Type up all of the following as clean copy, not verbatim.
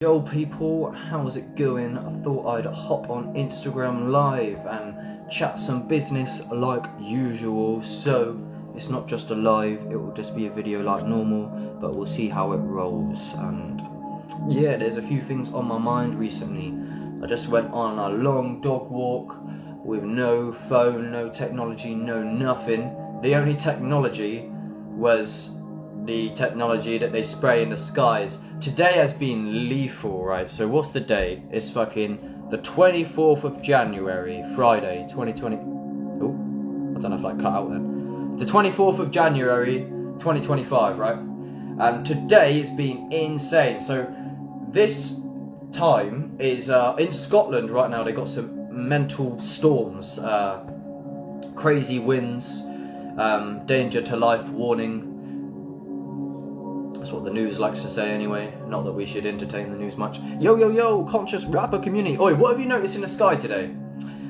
Yo people, how's it going? I thought I'd hop on Instagram live and chat some business like usual. So it's not just a live, it will just be a video like normal, but we'll see how it rolls. And yeah, there's a few things on my mind recently. I just went on a long dog walk with no phone, no technology, no nothing. The only technology was the technology that they spray in the skies. Today has been lethal, right? So what's the date? It's fucking the 24th of January, Friday, 2020. Oh, I don't know if I cut out then. The 24th of January, 2025, right? And today it's been insane. So this time is in Scotland right now. They got some mental storms, crazy winds, danger to life warning. That's what the news likes to say anyway. Not that we should entertain the news much. Yo, conscious rapper community. Oi, what have you noticed in the sky today?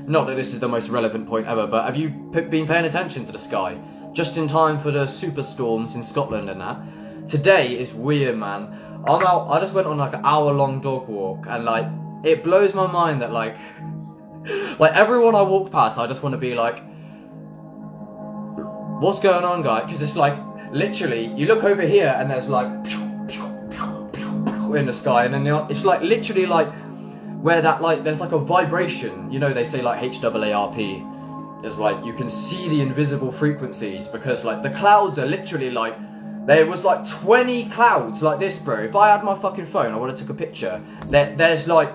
Not that this is the most relevant point ever, but have you been paying attention to the sky? Just in time for the superstorms in Scotland and that. Today is weird, man. I'm out, I just went on like an hour-long dog walk, and like, it blows my mind that like everyone I walk past, I just want to be like, what's going on, guy? Because it's like, literally, you look over here and there's like in the sky, and then it's like literally like where that like there's like a vibration. You know, they say like HAARP. There's like you can see the invisible frequencies because like the clouds are literally like there was like 20 clouds like this, bro. If I had my fucking phone, I would have took a picture. There's like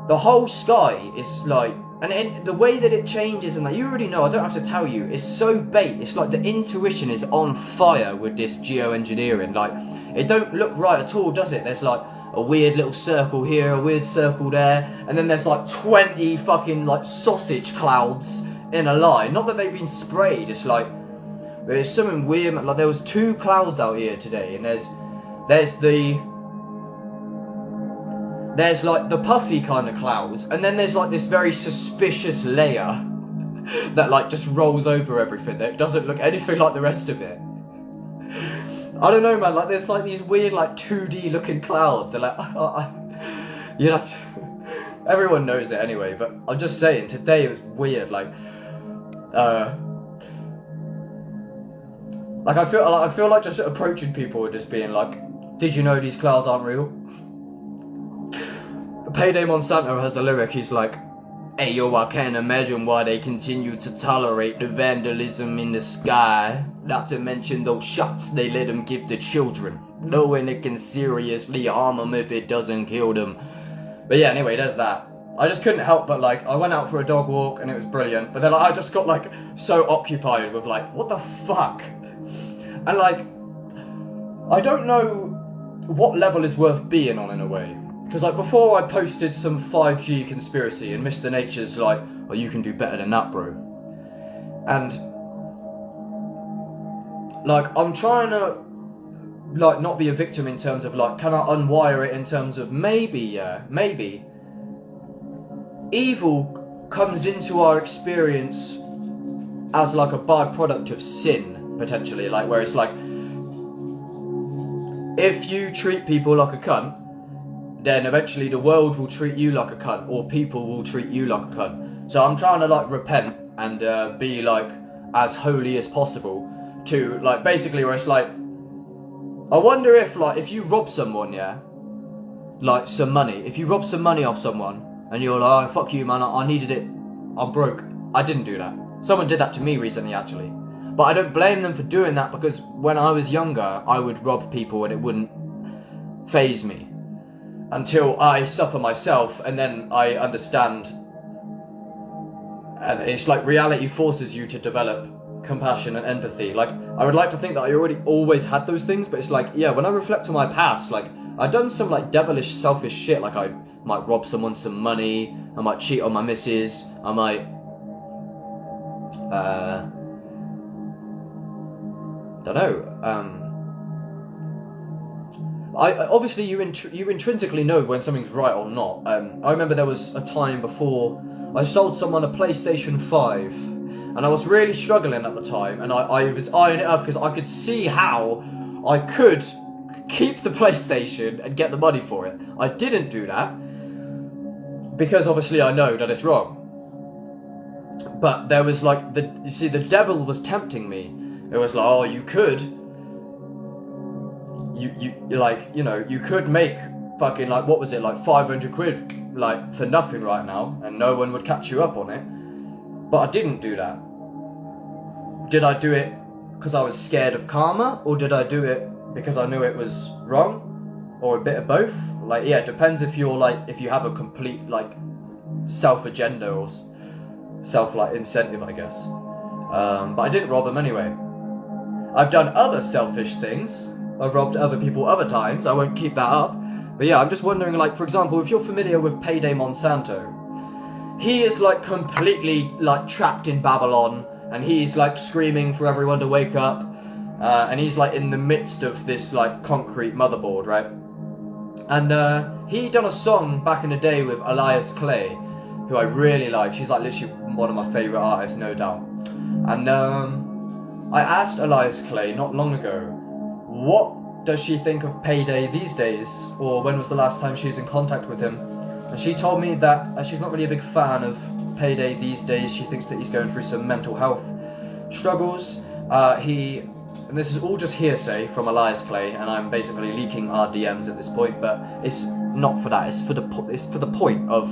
the whole sky is like. And the way that it changes, and like you already know, I don't have to tell you, it's so bait. It's like the intuition is on fire with this geoengineering. Like, it don't look right at all, does it? There's like a weird little circle here, a weird circle there, and then there's like 20 fucking like sausage clouds in a line. Not that they've been sprayed. It's like there's something weird. Like there was 2 clouds out here today, and there's like the puffy kind of clouds, and then there's like this very suspicious layer that like just rolls over everything that doesn't look anything like the rest of it. I don't know, man, like there's like these weird like 2D looking clouds, and like you know, everyone knows it anyway, but I'm just saying today it was weird. Like I feel like just approaching people and just being like, did you know these clouds aren't real? Payday Monsanto has a lyric, he's like, hey yo, I can't imagine why they continue to tolerate the vandalism in the sky. Not to mention those shots they let them give the children, knowing it can seriously harm them if it doesn't kill them. But yeah, anyway, there's that. I just couldn't help but like, I went out for a dog walk and it was brilliant, but then like, I just got like so occupied with like, what the fuck? And like, I don't know what level is worth being on in a way. Because like before I posted some 5G conspiracy and Mr. Nature's like, oh, you can do better than that, bro. And like I'm trying to like not be a victim in terms of like, can I unwire it in terms of maybe evil comes into our experience as like a byproduct of sin, potentially, like where it's like if you treat people like a cunt, then eventually the world will treat you like a cunt, or people will treat you like a cunt. So I'm trying to like repent and be like as holy as possible to like basically where it's like, I wonder if like if you rob someone, yeah, like some money, if you rob some money off someone and you're like, oh, fuck you, man, I needed it, I'm broke. I didn't do that. Someone did that to me recently actually, but I don't blame them for doing that because when I was younger I would rob people and it wouldn't faze me until I suffer myself, and then I understand, and it's like reality forces you to develop compassion and empathy. Like I would like to think that I already always had those things, but it's like, yeah, when I reflect on my past, like I've done some like devilish selfish shit, like I might rob someone some money, I might cheat on my missus, I might don't know, obviously you intrinsically know when something's right or not. I remember there was a time before I sold someone a PlayStation 5 and I was really struggling at the time, and I was eyeing it up because I could see how I could keep the PlayStation and get the money for it. I didn't do that because obviously I know that it's wrong. But there was like you see, the devil was tempting me. It was like, oh, you could, you could make fucking, like, what was it, like 500 quid, like, for nothing right now, and no one would catch you up on it. But I didn't do that. Did I do it because I was scared of karma, or did I do it because I knew it was wrong, or a bit of both? Like, yeah, it depends if you're like, if you have a complete like self agenda or self like incentive, I guess. But I didn't rob them anyway. I've done other selfish things. I've robbed other people other times. I won't keep that up. But yeah, I'm just wondering, like, for example, if you're familiar with Payday Monsanto, he is like completely like trapped in Babylon, and he's like screaming for everyone to wake up, and he's like in the midst of this like concrete motherboard, right? And he done a song back in the day with Elias Clay, who I really like. She's like literally one of my favourite artists, no doubt. And I asked Elias Clay not long ago, what does she think of Payday these days, or when was the last time she was in contact with him? And she told me that she's not really a big fan of Payday these days. She thinks that he's going through some mental health struggles. And this is all just hearsay from Elias Clay, and I'm basically leaking our DMs at this point, but it's not for that. It's for the point of,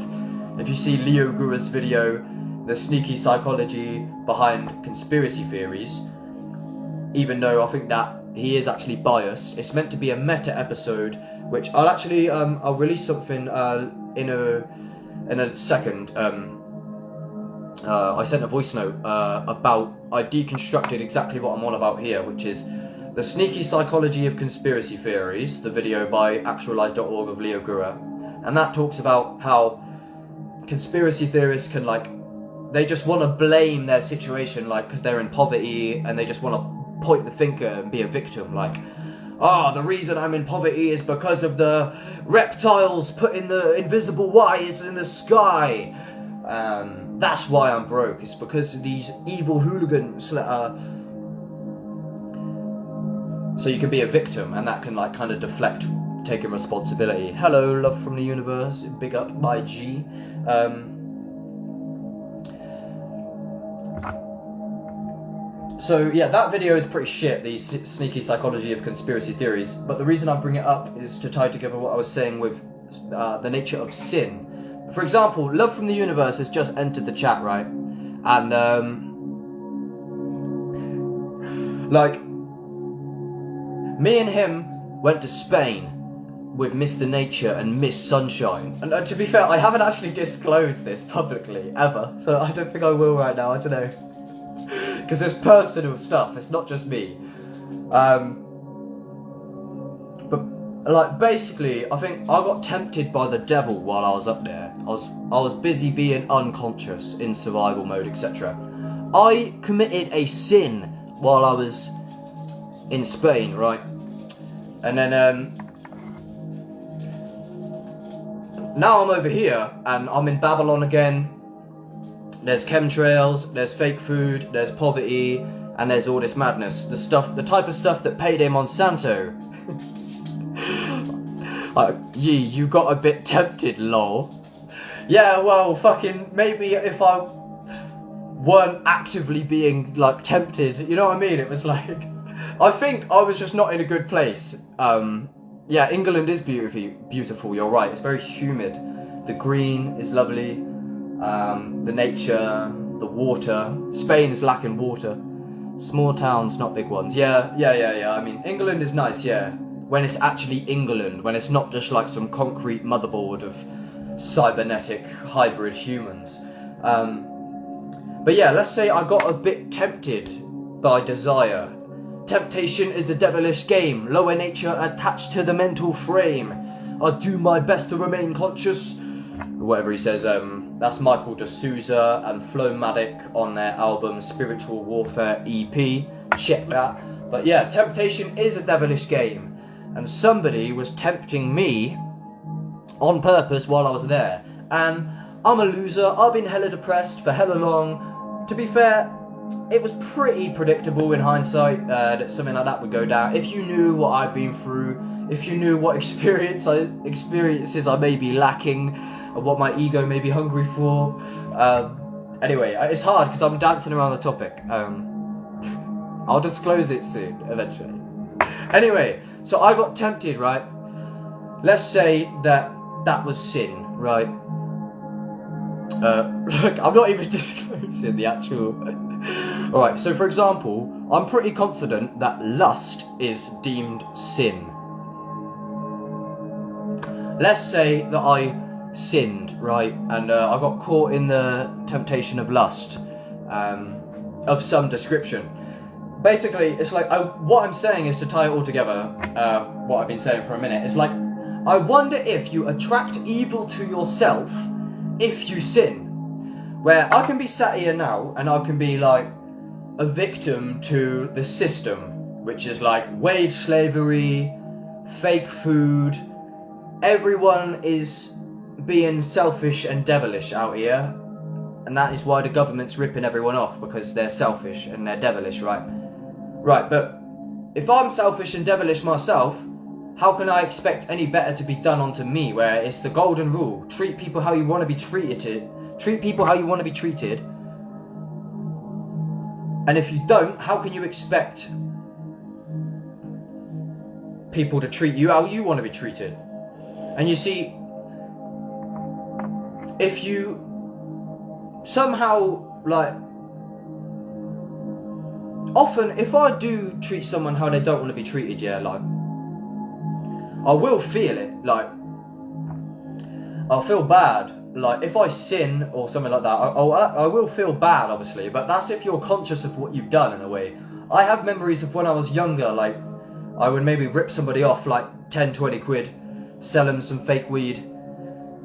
if you see Leo Gura's video, the sneaky psychology behind conspiracy theories, even though I think that he is actually biased, it's meant to be a meta episode, which I'll actually I'll release something in a second. I sent a voice note about, I deconstructed exactly what I'm on about here, which is the sneaky psychology of conspiracy theories, the video by actualize.org of Leo Gura, and that talks about how conspiracy theorists can, like, they just want to blame their situation, like, because they're in poverty, and they just want to point the finger and be a victim, like, the reason I'm in poverty is because of the reptiles putting the invisible wires in the sky. That's why I'm broke. It's because of these evil hooligans that are... So you can be a victim, and that can, like, kind of deflect taking responsibility. Hello, love from the universe. Big up by G. So yeah, that video is pretty shit, the sneaky psychology of conspiracy theories, but the reason I bring it up is to tie together what I was saying with the nature of sin. For example, Love from the Universe has just entered the chat, right? And like, me and him went to Spain with Mr. Nature and Miss Sunshine. And to be fair, I haven't actually disclosed this publicly, ever, so I don't think I will right now, I don't know. Because it's personal stuff, it's not just me. But like, basically, I think I got tempted by the devil while I was up there. I was busy being unconscious in survival mode, etc. I committed a sin while I was in Spain, right? And then now I'm over here and I'm in Babylon again. There's chemtrails, there's fake food, there's poverty, and there's all this madness. The type of stuff that Payday Monsanto. You got a bit tempted, lol. Yeah, well, fucking, maybe if I weren't actively being, like, tempted, you know what I mean? It was like, I think I was just not in a good place. Yeah, England is beautiful, you're right. It's very humid. The green is lovely. The nature, the water. Spain is lacking water. Small towns, not big ones. Yeah. I mean, England is nice, yeah. When it's actually England, when it's not just like some concrete motherboard of cybernetic hybrid humans. But yeah, let's say I got a bit tempted by desire. Temptation is a devilish game, lower nature attached to the mental frame. I do my best to remain conscious. Whatever he says, that's Michael D'Souza and Flowmatic on their album Spiritual Warfare EP. Check that. But yeah, temptation is a devilish game. And somebody was tempting me on purpose while I was there. And I'm a loser. I've been hella depressed for hella long. To be fair, it was pretty predictable in hindsight that something like that would go down. If you knew what I've been through, if you knew what experiences I may be lacking, and what my ego may be hungry for. Anyway, it's hard because I'm dancing around the topic. I'll disclose it soon, eventually. Anyway, so I got tempted, right? Let's say that was sin, right? Look, I'm not even disclosing the actual... Alright, so for example, I'm pretty confident that lust is deemed sin. Let's say that I sinned, right? And I got caught in the temptation of lust, of some description. Basically, it's like, what I'm saying is, to tie it all together, what I've been saying for a minute, it's like, I wonder if you attract evil to yourself if you sin. Where I can be sat here now, and I can be like a victim to the system, which is like wage slavery, fake food. Everyone is being selfish and devilish out here, and that is why the government's ripping everyone off, because they're selfish and they're devilish, right? Right, but if I'm selfish and devilish myself, how can I expect any better to be done onto me, where it's the golden rule: treat people how you want to be treated, treat people how you want to be treated, and if you don't, how can you expect people to treat you how you want to be treated? And you see, if you somehow, like, often if I do treat someone how they don't want to be treated, yeah, like, I will feel it, like, I'll feel bad. Like, if I sin or something like that, I will feel bad, obviously, but that's if you're conscious of what you've done, in a way. I have memories of when I was younger, like, I would maybe rip somebody off, like, 10, 20 quid, sell them some fake weed,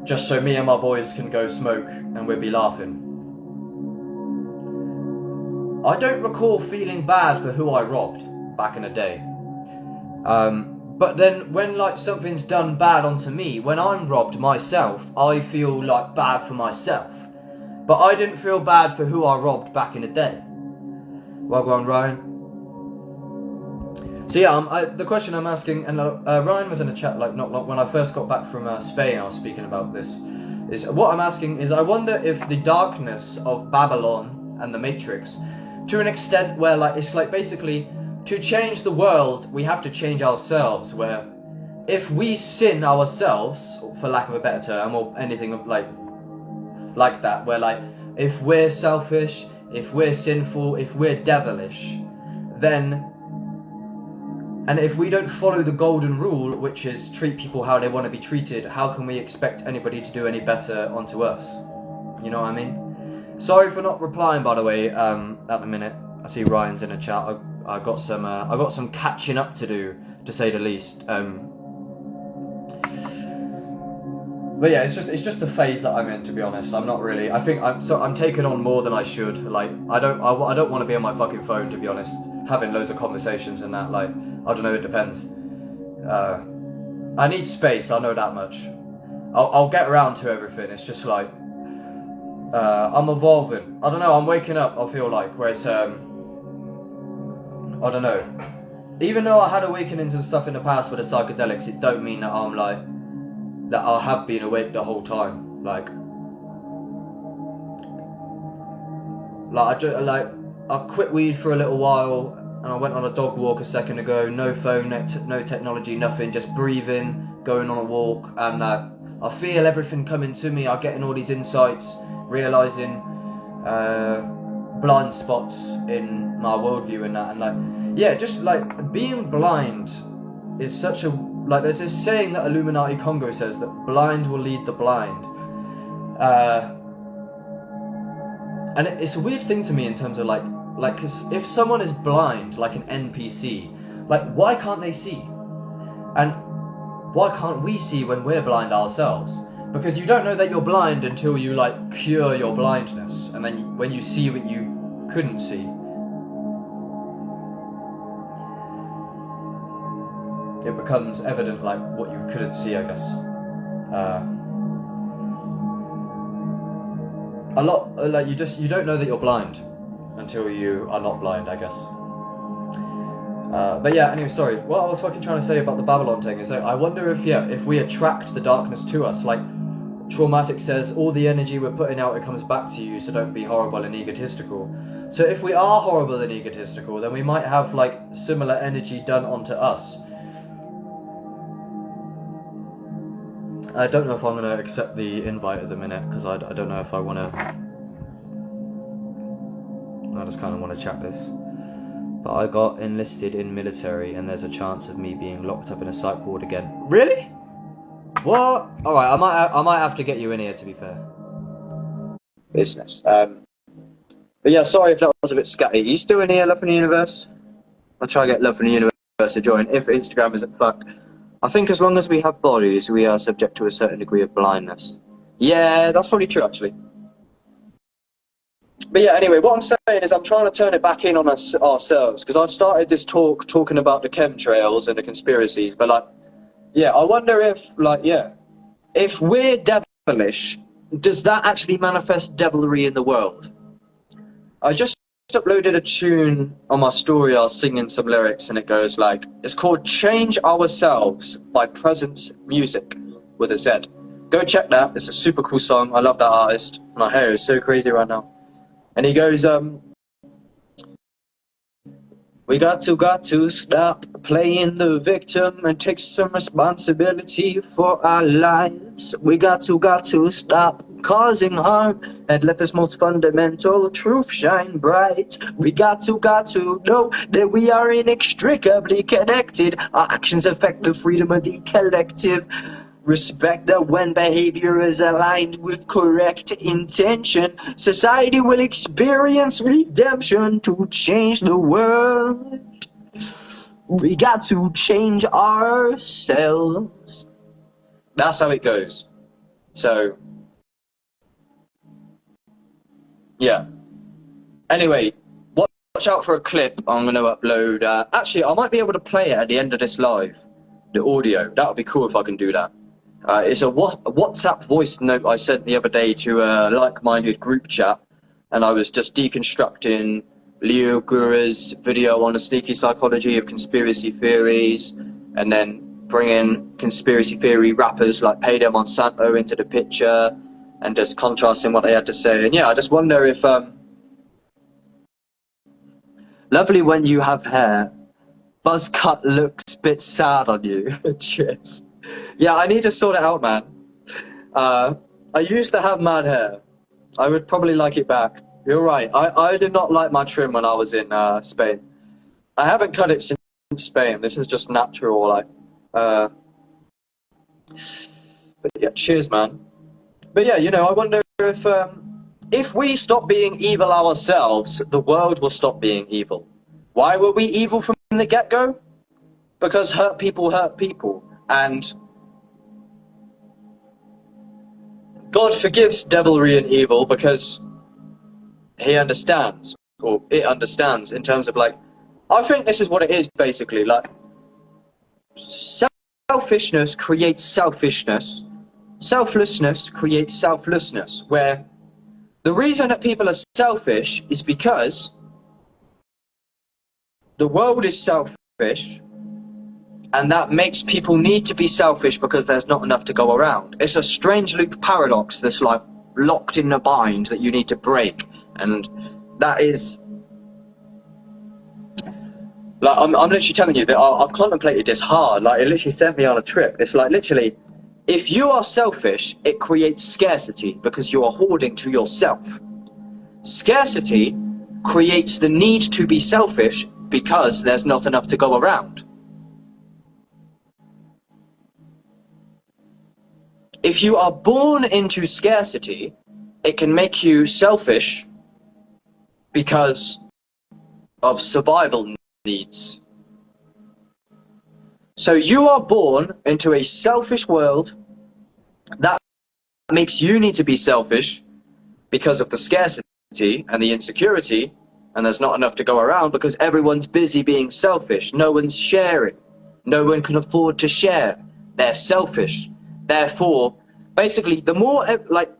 just so me and my boys can go smoke, and we'd be laughing. I don't recall feeling bad for who I robbed back in the day. But then when, like, something's done bad onto me, when I'm robbed myself, I feel like bad for myself. But I didn't feel bad for who I robbed back in the day. Well done, Ryan. So yeah, the question I'm asking, and Ryan was in the chat, like, not when I first got back from Spain, I was speaking about this, is what I'm asking is, I wonder if the darkness of Babylon and the Matrix, to an extent where, like, it's like basically, to change the world, we have to change ourselves, where if we sin ourselves, for lack of a better term, or anything of like that, where, like, if we're selfish, if we're sinful, if we're devilish, then, and if we don't follow the golden rule, which is treat people how they want to be treated, how can we expect anybody to do any better onto us? You know what I mean? Sorry for not replying, by the way, at the minute. I see Ryan's in the chat. I got some catching up to do, to say the least. But yeah, it's just the phase that I'm in, to be honest. I'm not really. I think I'm taking on more than I should. Like, I don't want to be on my fucking phone, to be honest, having loads of conversations and that. Like, I don't know. It depends. I need space. I know that much. I'll get around to everything. It's just like I'm evolving. I don't know. I'm waking up. I feel like, whereas I don't know. Even though I had awakenings and stuff in the past with the psychedelics, it don't mean that I'm like, that I have been awake the whole time. Like I quit weed for a little while, and I went on a dog walk a second ago. No phone, no technology, nothing. Just breathing, going on a walk, and I feel everything coming to me. I'm getting all these insights, realizing blind spots in my worldview and that, and like, yeah, just like being blind is such a, like, there's this saying that Illuminati Congo says that blind will lead the blind, and it's a weird thing to me in terms of like, cause if someone is blind, like an NPC, like, why can't they see? And why can't we see when we're blind ourselves? Because you don't know that you're blind until you, like, cure your blindness, and then when you see what you couldn't see, it becomes evident, like, what you couldn't see, I guess. A lot, like, you don't know that you're blind until you are not blind, I guess. But yeah, anyway, sorry. What I was fucking trying to say about the Babylon thing is that I wonder if we attract the darkness to us. Like, Traumatic says, all the energy we're putting out, it comes back to you, so don't be horrible and egotistical. So if we are horrible and egotistical, then we might have, like, similar energy done onto us. I don't know if I'm going to accept the invite at the minute, because I don't know if I want to... I just kind of want to chat this. But I got enlisted in military, and there's a chance of me being locked up in a psych ward again. Really? What? Alright, I might have to get you in here, to be fair. Business. But yeah, sorry if that was a bit scatty. Are you still in here, Love from the Universe? I'll try to get Love from the Universe to join, if Instagram isn't fucked. I think as long as we have bodies, we are subject to a certain degree of blindness. Yeah, that's probably true, actually. But yeah, anyway, what I'm saying is I'm trying to turn it back in on ourselves, because I started this talking about the chemtrails and the conspiracies, but like, yeah, I wonder if, like, yeah, if we're devilish, does that actually manifest devilry in the world? I just uploaded a tune on my story. I was singing some lyrics, and it goes like, it's called Change Ourselves by Presence Music with a Z. Go check that. It's a super cool song. I love that artist. My hair is so crazy right now. And he goes, we got to stop playing the victim and take some responsibility for our lives. We got to stop causing harm and let this most fundamental truth shine bright. We got to know that we are inextricably connected. Our actions affect the freedom of the collective. Respect that when behavior is aligned with correct intention, society will experience redemption to change the world. We got to change ourselves. That's how it goes. So, yeah. Anyway, watch out for a clip I'm going to upload. Actually, I might be able to play it at the end of this live. The audio. That would be cool if I can do that. It's a WhatsApp voice note I sent the other day to a like-minded group chat, and I was just deconstructing Leo Guru's video on the sneaky psychology of conspiracy theories, and then bringing conspiracy theory rappers like Pedro Monsanto into the picture, and just contrasting what they had to say. And yeah, I just wonder if lovely when you have hair, buzz cut looks a bit sad on you. Cheers. Yeah, I need to sort it out, man. I used to have mad hair. I would probably like it back. You're right. I did not like my trim when I was in Spain. I haven't cut it since Spain. This is just natural, like. But yeah, cheers, man. But yeah, you know, I wonder if we stop being evil ourselves, the world will stop being evil. Why were we evil from the get-go? Because hurt people, and God forgives devilry and evil because he understands, or it understands, in terms of, like, I think this is what it is, basically, like, selfishness creates selfishness, selflessness creates selflessness, where the reason that people are selfish is because the world is selfish, and that makes people need to be selfish because there's not enough to go around. It's a strange loop paradox that's like locked in a bind that you need to break, and that is like I'm literally telling you that I've contemplated this hard. Like, it literally sent me on a trip. It's like, literally, if you are selfish, it creates scarcity because you are hoarding to yourself. Scarcity creates the need to be selfish because there's not enough to go around. If you are born into scarcity, it can make you selfish because of survival needs. So you are born into a selfish world that makes you need to be selfish because of the scarcity and the insecurity, and there's not enough to go around because everyone's busy being selfish. No one's sharing. No one can afford to share. They're selfish. Therefore, basically, the more, like,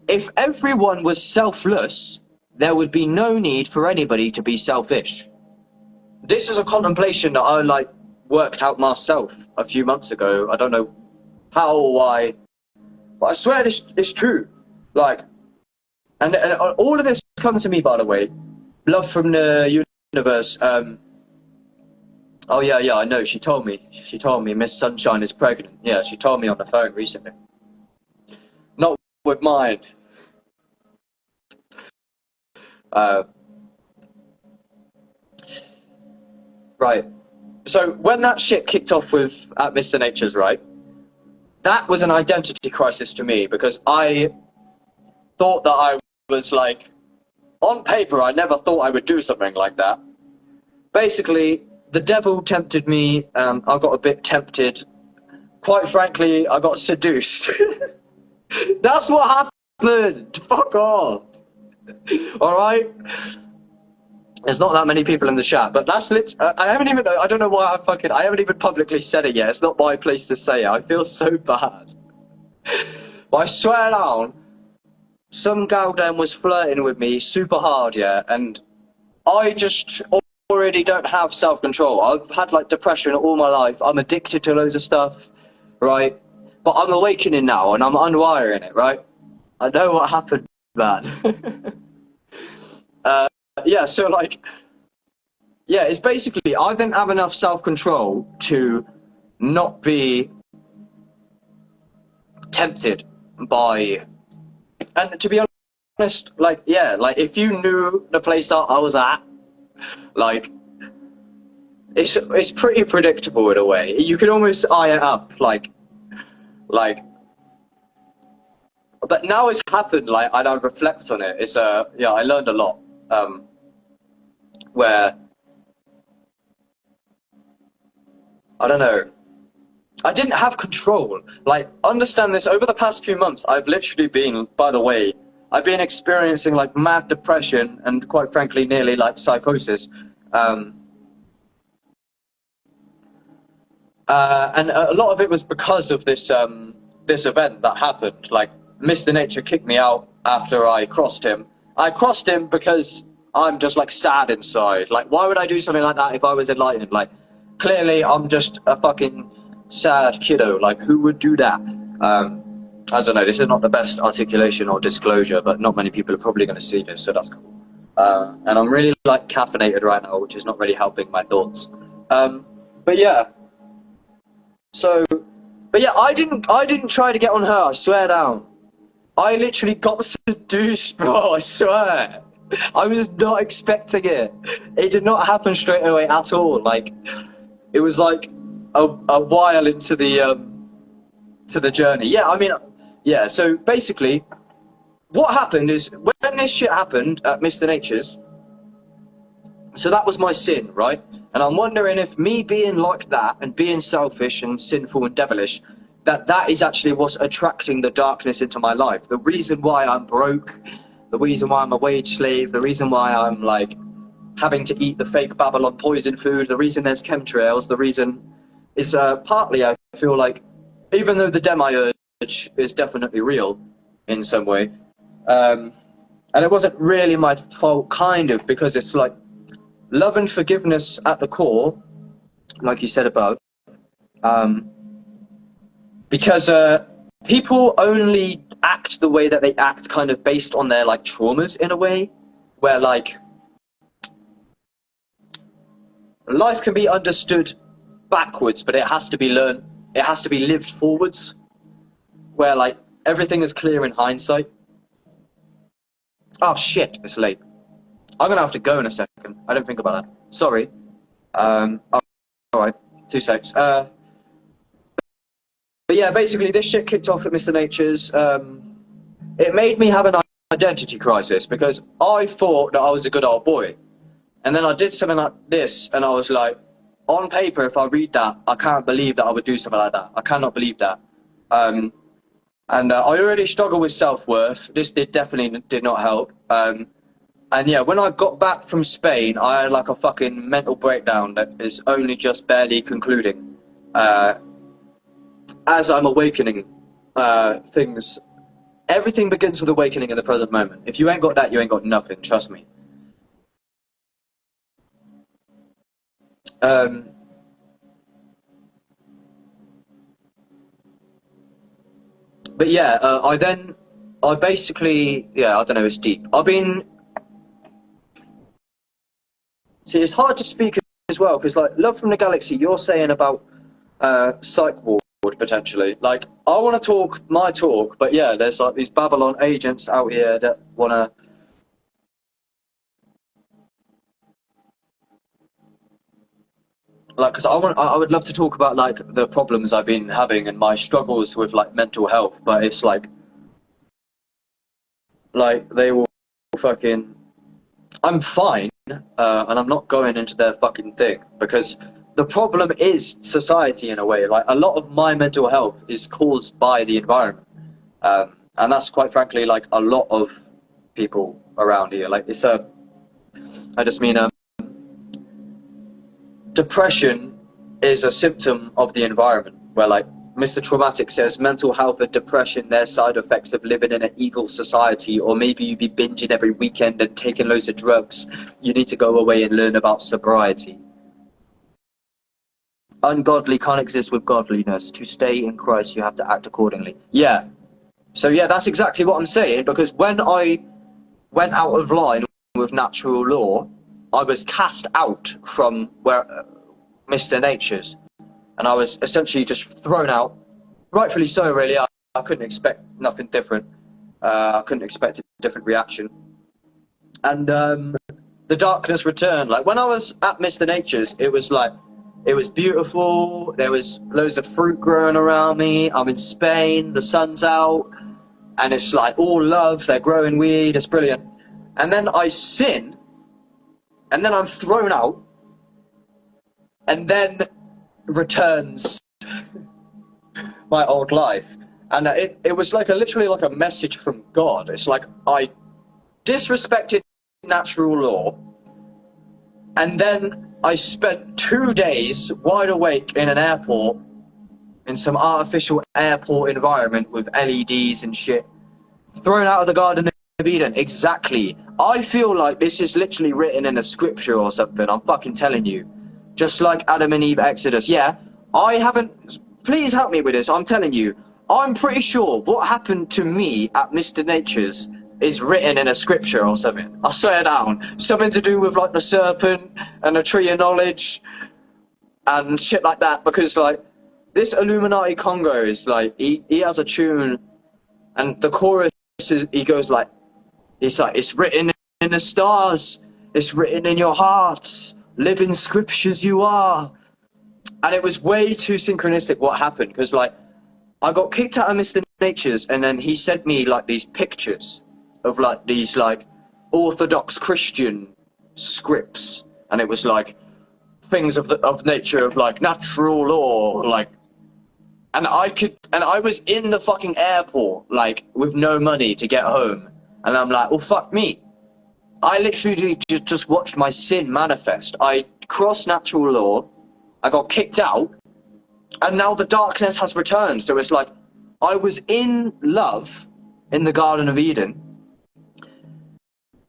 if everyone was selfless, there would be no need for anybody to be selfish. this is a contemplation that I like worked out myself a few months ago. I don't know how or why, but I swear it's true. Like, and all of this comes to me, by the way. Love from the universe. Oh yeah, I know. She told me. She told me Miss Sunshine is pregnant. Yeah, she told me on the phone recently. Not with mine. Right. So when that shit kicked off with at Mr. Nature's, right? That was an identity crisis to me because I thought that I was like, on paper, I never thought I would do something like that. Basically, the devil tempted me. I got a bit tempted. Quite frankly, I got seduced. That's what happened. Fuck off. All right. There's not that many people in the chat, but that's I haven't even. I don't know why I haven't even publicly said it yet. It's not my place to say it. I feel so bad. But I swear down, some gal then was flirting with me super hard, yeah, and I just already don't have self-control. I've had like depression all my life. I'm addicted to loads of stuff, right? But I'm awakening now and I'm unwiring it, right? I know what happened, man. Yeah, so like, yeah, it's basically I didn't have enough self-control to not be tempted by, and to be honest, like, yeah, like if you knew the place that I was at, like, it's pretty predictable in a way. You can almost eye it up, like, but now it's happened, like, and I reflect on it. It's yeah, I learned a lot, where I don't know. I didn't have control. Like, understand this, over the past few months, I've literally been, by the way, I've been experiencing, like, mad depression and, quite frankly, nearly, like, psychosis. And a lot of it was because of this, this event that happened. Like, Mr. Nature kicked me out after I crossed him. I crossed him because I'm just, like, sad inside. Like, why would I do something like that if I was enlightened? Like, clearly, I'm just a fucking sad kiddo. Like, who would do that? I don't know, this is not the best articulation or disclosure, but not many people are probably going to see this, so that's cool. And I'm really, like, caffeinated right now, which is not really helping my thoughts. But yeah. So, but yeah, I didn't try to get on her, I swear down. I literally got seduced, bro, I swear. I was not expecting it. It did not happen straight away at all. Like, it was like a while into the journey. Yeah, I mean, yeah, so basically, what happened is, when this shit happened at Mr. Nature's, so that was my sin, right? And I'm wondering if me being like that and being selfish and sinful and devilish, that is actually what's attracting the darkness into my life. The reason why I'm broke, the reason why I'm a wage slave, the reason why I'm like having to eat the fake Babylon poison food, the reason there's chemtrails, the reason is partly I feel like, even though the demiurge is definitely real in some way, and it wasn't really my fault, kind of, because it's like, love and forgiveness at the core, like you said above, because people only act the way that they act kind of based on their, like, traumas in a way, where, like, life can be understood backwards, but it has to be learned, it has to be lived forwards, where, like, everything is clear in hindsight. Oh shit, it's late. I'm gonna have to go in a second. I didn't think about that. Sorry. Oh, alright, 2 secs. But yeah, basically this shit kicked off at Mr. Nature's. It made me have an identity crisis because I thought that I was a good old boy. And then I did something like this and I was like, on paper, if I read that, I can't believe that I would do something like that. I cannot believe that. And I already struggle with self-worth. This definitely did not help. And yeah, when I got back from Spain, I had like a fucking mental breakdown that is only just barely concluding. As I'm awakening, things, everything begins with awakening in the present moment. If you ain't got that, you ain't got nothing, trust me. Um, but yeah, I basically, yeah, I don't know, it's deep. See, it's hard to speak as well, because like, Love from the Galaxy, you're saying about psych ward potentially. Like, I want to talk my talk, but yeah, there's like these Babylon agents out here that want to. Like, because I would love to talk about like the problems I've been having and my struggles with like mental health, but it's like they will fucking. I'm fine, and I'm not going into their fucking thing, because the problem is society in a way. Like, a lot of my mental health is caused by the environment, and that's quite frankly like a lot of people around here. Like, it's a. I just mean depression is a symptom of the environment, where like Mr. Traumatic says mental health and depression, they're side effects of living in an evil society, or maybe you be binging every weekend and taking loads of drugs. You need to go away and learn about sobriety. Ungodly can't exist with godliness. To stay in Christ, you have to act accordingly. Yeah. So yeah, that's exactly what I'm saying, because when I went out of line with natural law, I was cast out from where Mr. Nature's, and I was essentially just thrown out. Rightfully so, really. I couldn't expect nothing different. I couldn't expect a different reaction. And the darkness returned. Like, when I was at Mr. Nature's, it was like, it was beautiful. There was loads of fruit growing around me. I'm in Spain. The sun's out, and it's like all love. They're growing weed. It's brilliant. And then I sin, and then I'm thrown out, and then returns my old life. And it was like literally like a message from God. It's like I disrespected natural law, and then I spent 2 days wide awake in an airport, in some artificial airport environment with LEDs and shit, thrown out of the Garden of Eden. Exactly. I feel like this is literally written in a scripture or something. I'm fucking telling you. Just like Adam and Eve Exodus. Yeah, I haven't. Please help me with this. I'm telling you. I'm pretty sure what happened to me at Mr. Nature's is written in a scripture or something. I swear down. Something to do with like the serpent and the tree of knowledge and shit like that. Because like this Illuminati Congo is like he has a tune, and the chorus is, he goes like, it's written in the stars, it's written in your hearts, living scriptures you are. And it was way too synchronistic what happened, because like I got kicked out of Mr. Nature's, and then he sent me like these pictures of like these like Orthodox Christian scripts, and it was like things of nature of like natural law, like, and I was in the fucking airport like with no money to get home, and I'm like, well, fuck me. I literally just watched my sin manifest. I crossed natural law, I got kicked out, and now the darkness has returned. So it's like I was in love in the Garden of Eden,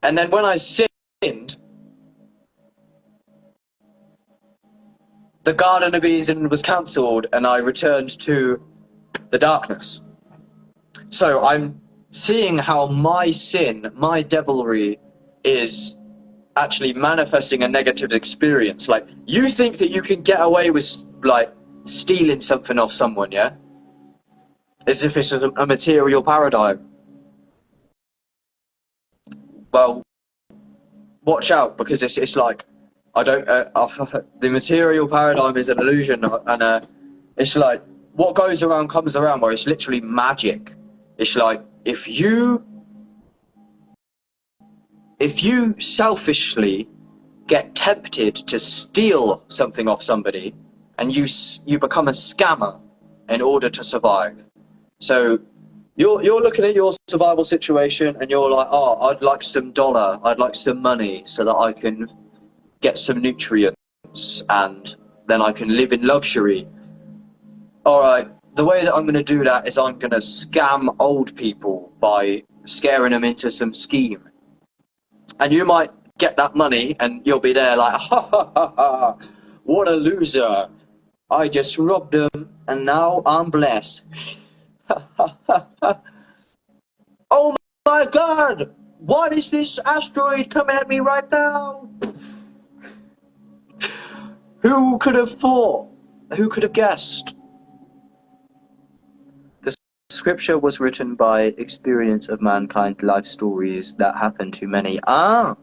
and then when I sinned, the Garden of Eden was cancelled, and I returned to the darkness. So I'm seeing how my sin, my devilry, is actually manifesting a negative experience. Like, you think that you can get away with like stealing something off someone, yeah? As if it's a material paradigm. Well, watch out, because it's like, I don't. The material paradigm is an illusion, and it's like what goes around comes around. Where it's literally magic. It's like if you selfishly get tempted to steal something off somebody, and you become a scammer in order to survive. So you're looking at your survival situation, and you're like, oh, I'd like some dollar, I'd like some money, so that I can get some nutrients, and then I can live in luxury. All right, the way that I'm going to do that is I'm going to scam old people by scaring them into some scheme. And you might get that money, and you'll be there like, ha ha ha ha, What a loser. I just robbed him, and now I'm blessed. Oh my god! What is this asteroid coming at me right now? Who could have thought? Who could have guessed? The scripture was written by experience of mankind, life stories that happen to many. I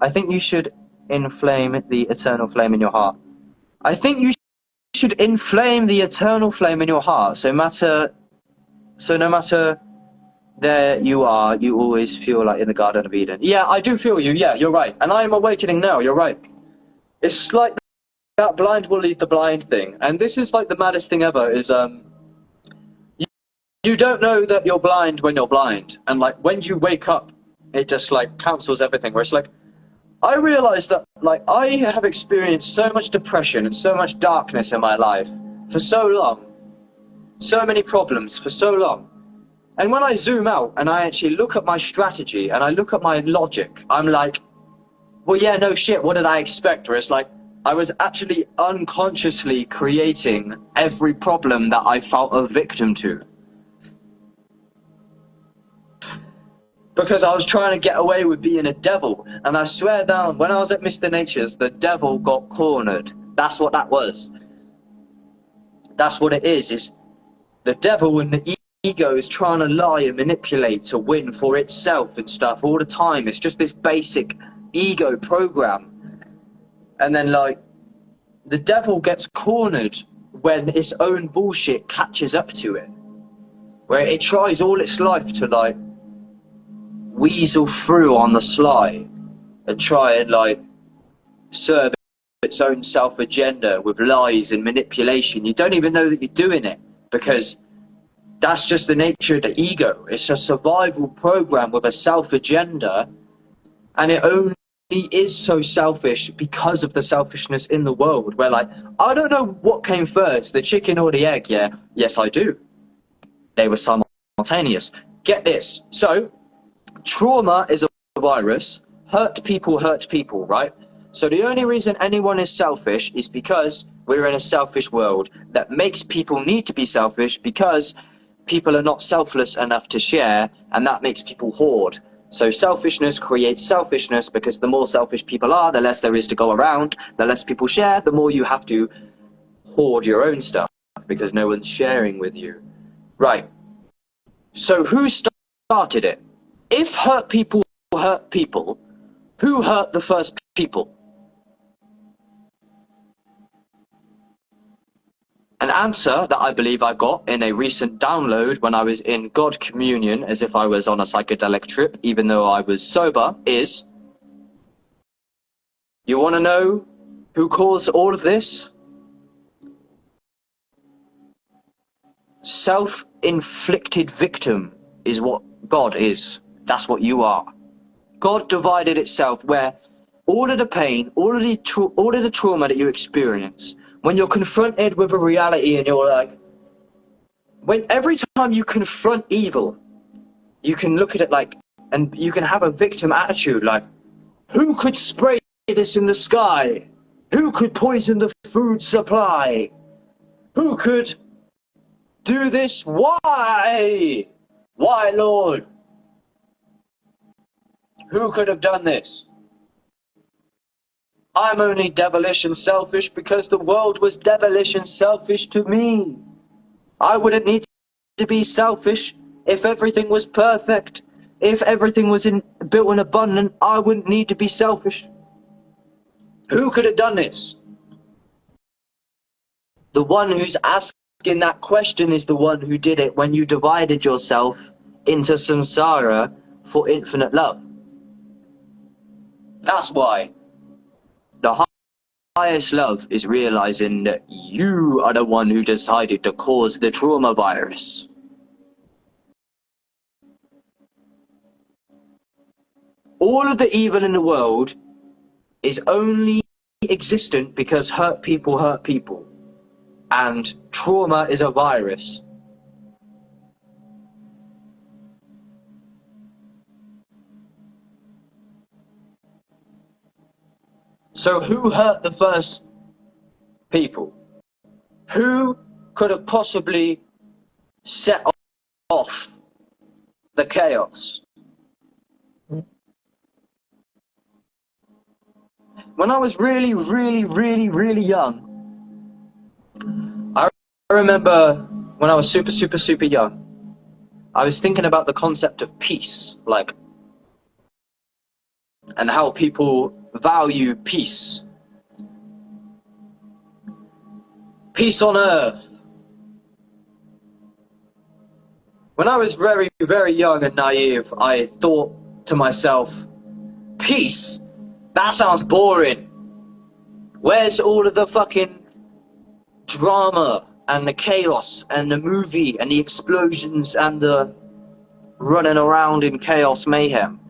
think you should inflame the eternal flame in your heart. I think you should inflame the eternal flame in your heart. So no matter there you are, you always feel like in the Garden of Eden. Yeah, I do feel you. Yeah, you're right. And I am awakening now. You're right. It's like that blind will lead the blind thing. And this is like the maddest thing ever is you don't know that you're blind when you're blind. And like when you wake up, it just like cancels everything. Where it's like, I realize that like I have experienced so much depression and so much darkness in my life for so long. So many problems for so long. And when I zoom out and I actually look at my strategy and I look at my logic, I'm like, well, yeah, no shit, what did I expect? Where it's like, I was actually unconsciously creating every problem that I felt a victim to. Because I was trying to get away with being a devil. And I swear down, when I was at Mr. Nature's, the devil got cornered. That's what that was. That's what it is the devil and the ego is trying to lie and manipulate to win for itself and stuff all the time. It's just this basic ego program. And then like the devil gets cornered when its own bullshit catches up to it, where it tries all its life to like weasel through on the sly and try and like serve its own self agenda with lies and manipulation. You don't even know that you're doing it because that's just the nature of the ego. It's a survival program with a self agenda, and it only is so selfish because of the selfishness in the world. Where like, I don't know what came first, the chicken or the egg. Yeah, yes I do. They were simultaneous. Get this. So trauma is a virus. Hurt people, right? So the only reason anyone is selfish is because we're in a selfish world that makes people need to be selfish because people are not selfless enough to share, and that makes people hoard. So selfishness creates selfishness because the more selfish people are, the less there is to go around, the less people share, the more you have to hoard your own stuff because no one's sharing with you. Right. So who started it? If hurt people, who hurt the first people? An answer that I believe I got in a recent download when I was in God communion, as if I was on a psychedelic trip, even though I was sober, is, you want to know who caused all of this? Self-inflicted victim is what God is. That's what you are. God divided itself where all of the pain, all of the trauma that you experience, when you're confronted with a reality and you're like, when every time you confront evil, you can look at it like, and you can have a victim attitude like, who could spray this in the sky? Who could poison the food supply? Who could do this? Why? Why, Lord? Who could have done this? I'm only devilish and selfish because the world was devilish and selfish to me. I wouldn't need to be selfish if everything was perfect. If everything was built and abundant, I wouldn't need to be selfish. Who could have done this? The one who's asking that question is the one who did it when you divided yourself into samsara for infinite love. That's why. The highest love is realizing that you are the one who decided to cause the trauma virus. All of the evil in the world is only existent because hurt people hurt people. And trauma is a virus. So who hurt the first people. Who could have possibly set off the chaos? When I was really young, I remember when I was super young, I was thinking about the concept of peace, like, and how people value peace. Peace on earth. When I was very young and naive, I thought to myself, peace? That sounds boring. Where's all of the fucking drama and the chaos and the movie and the explosions and the running around in chaos mayhem?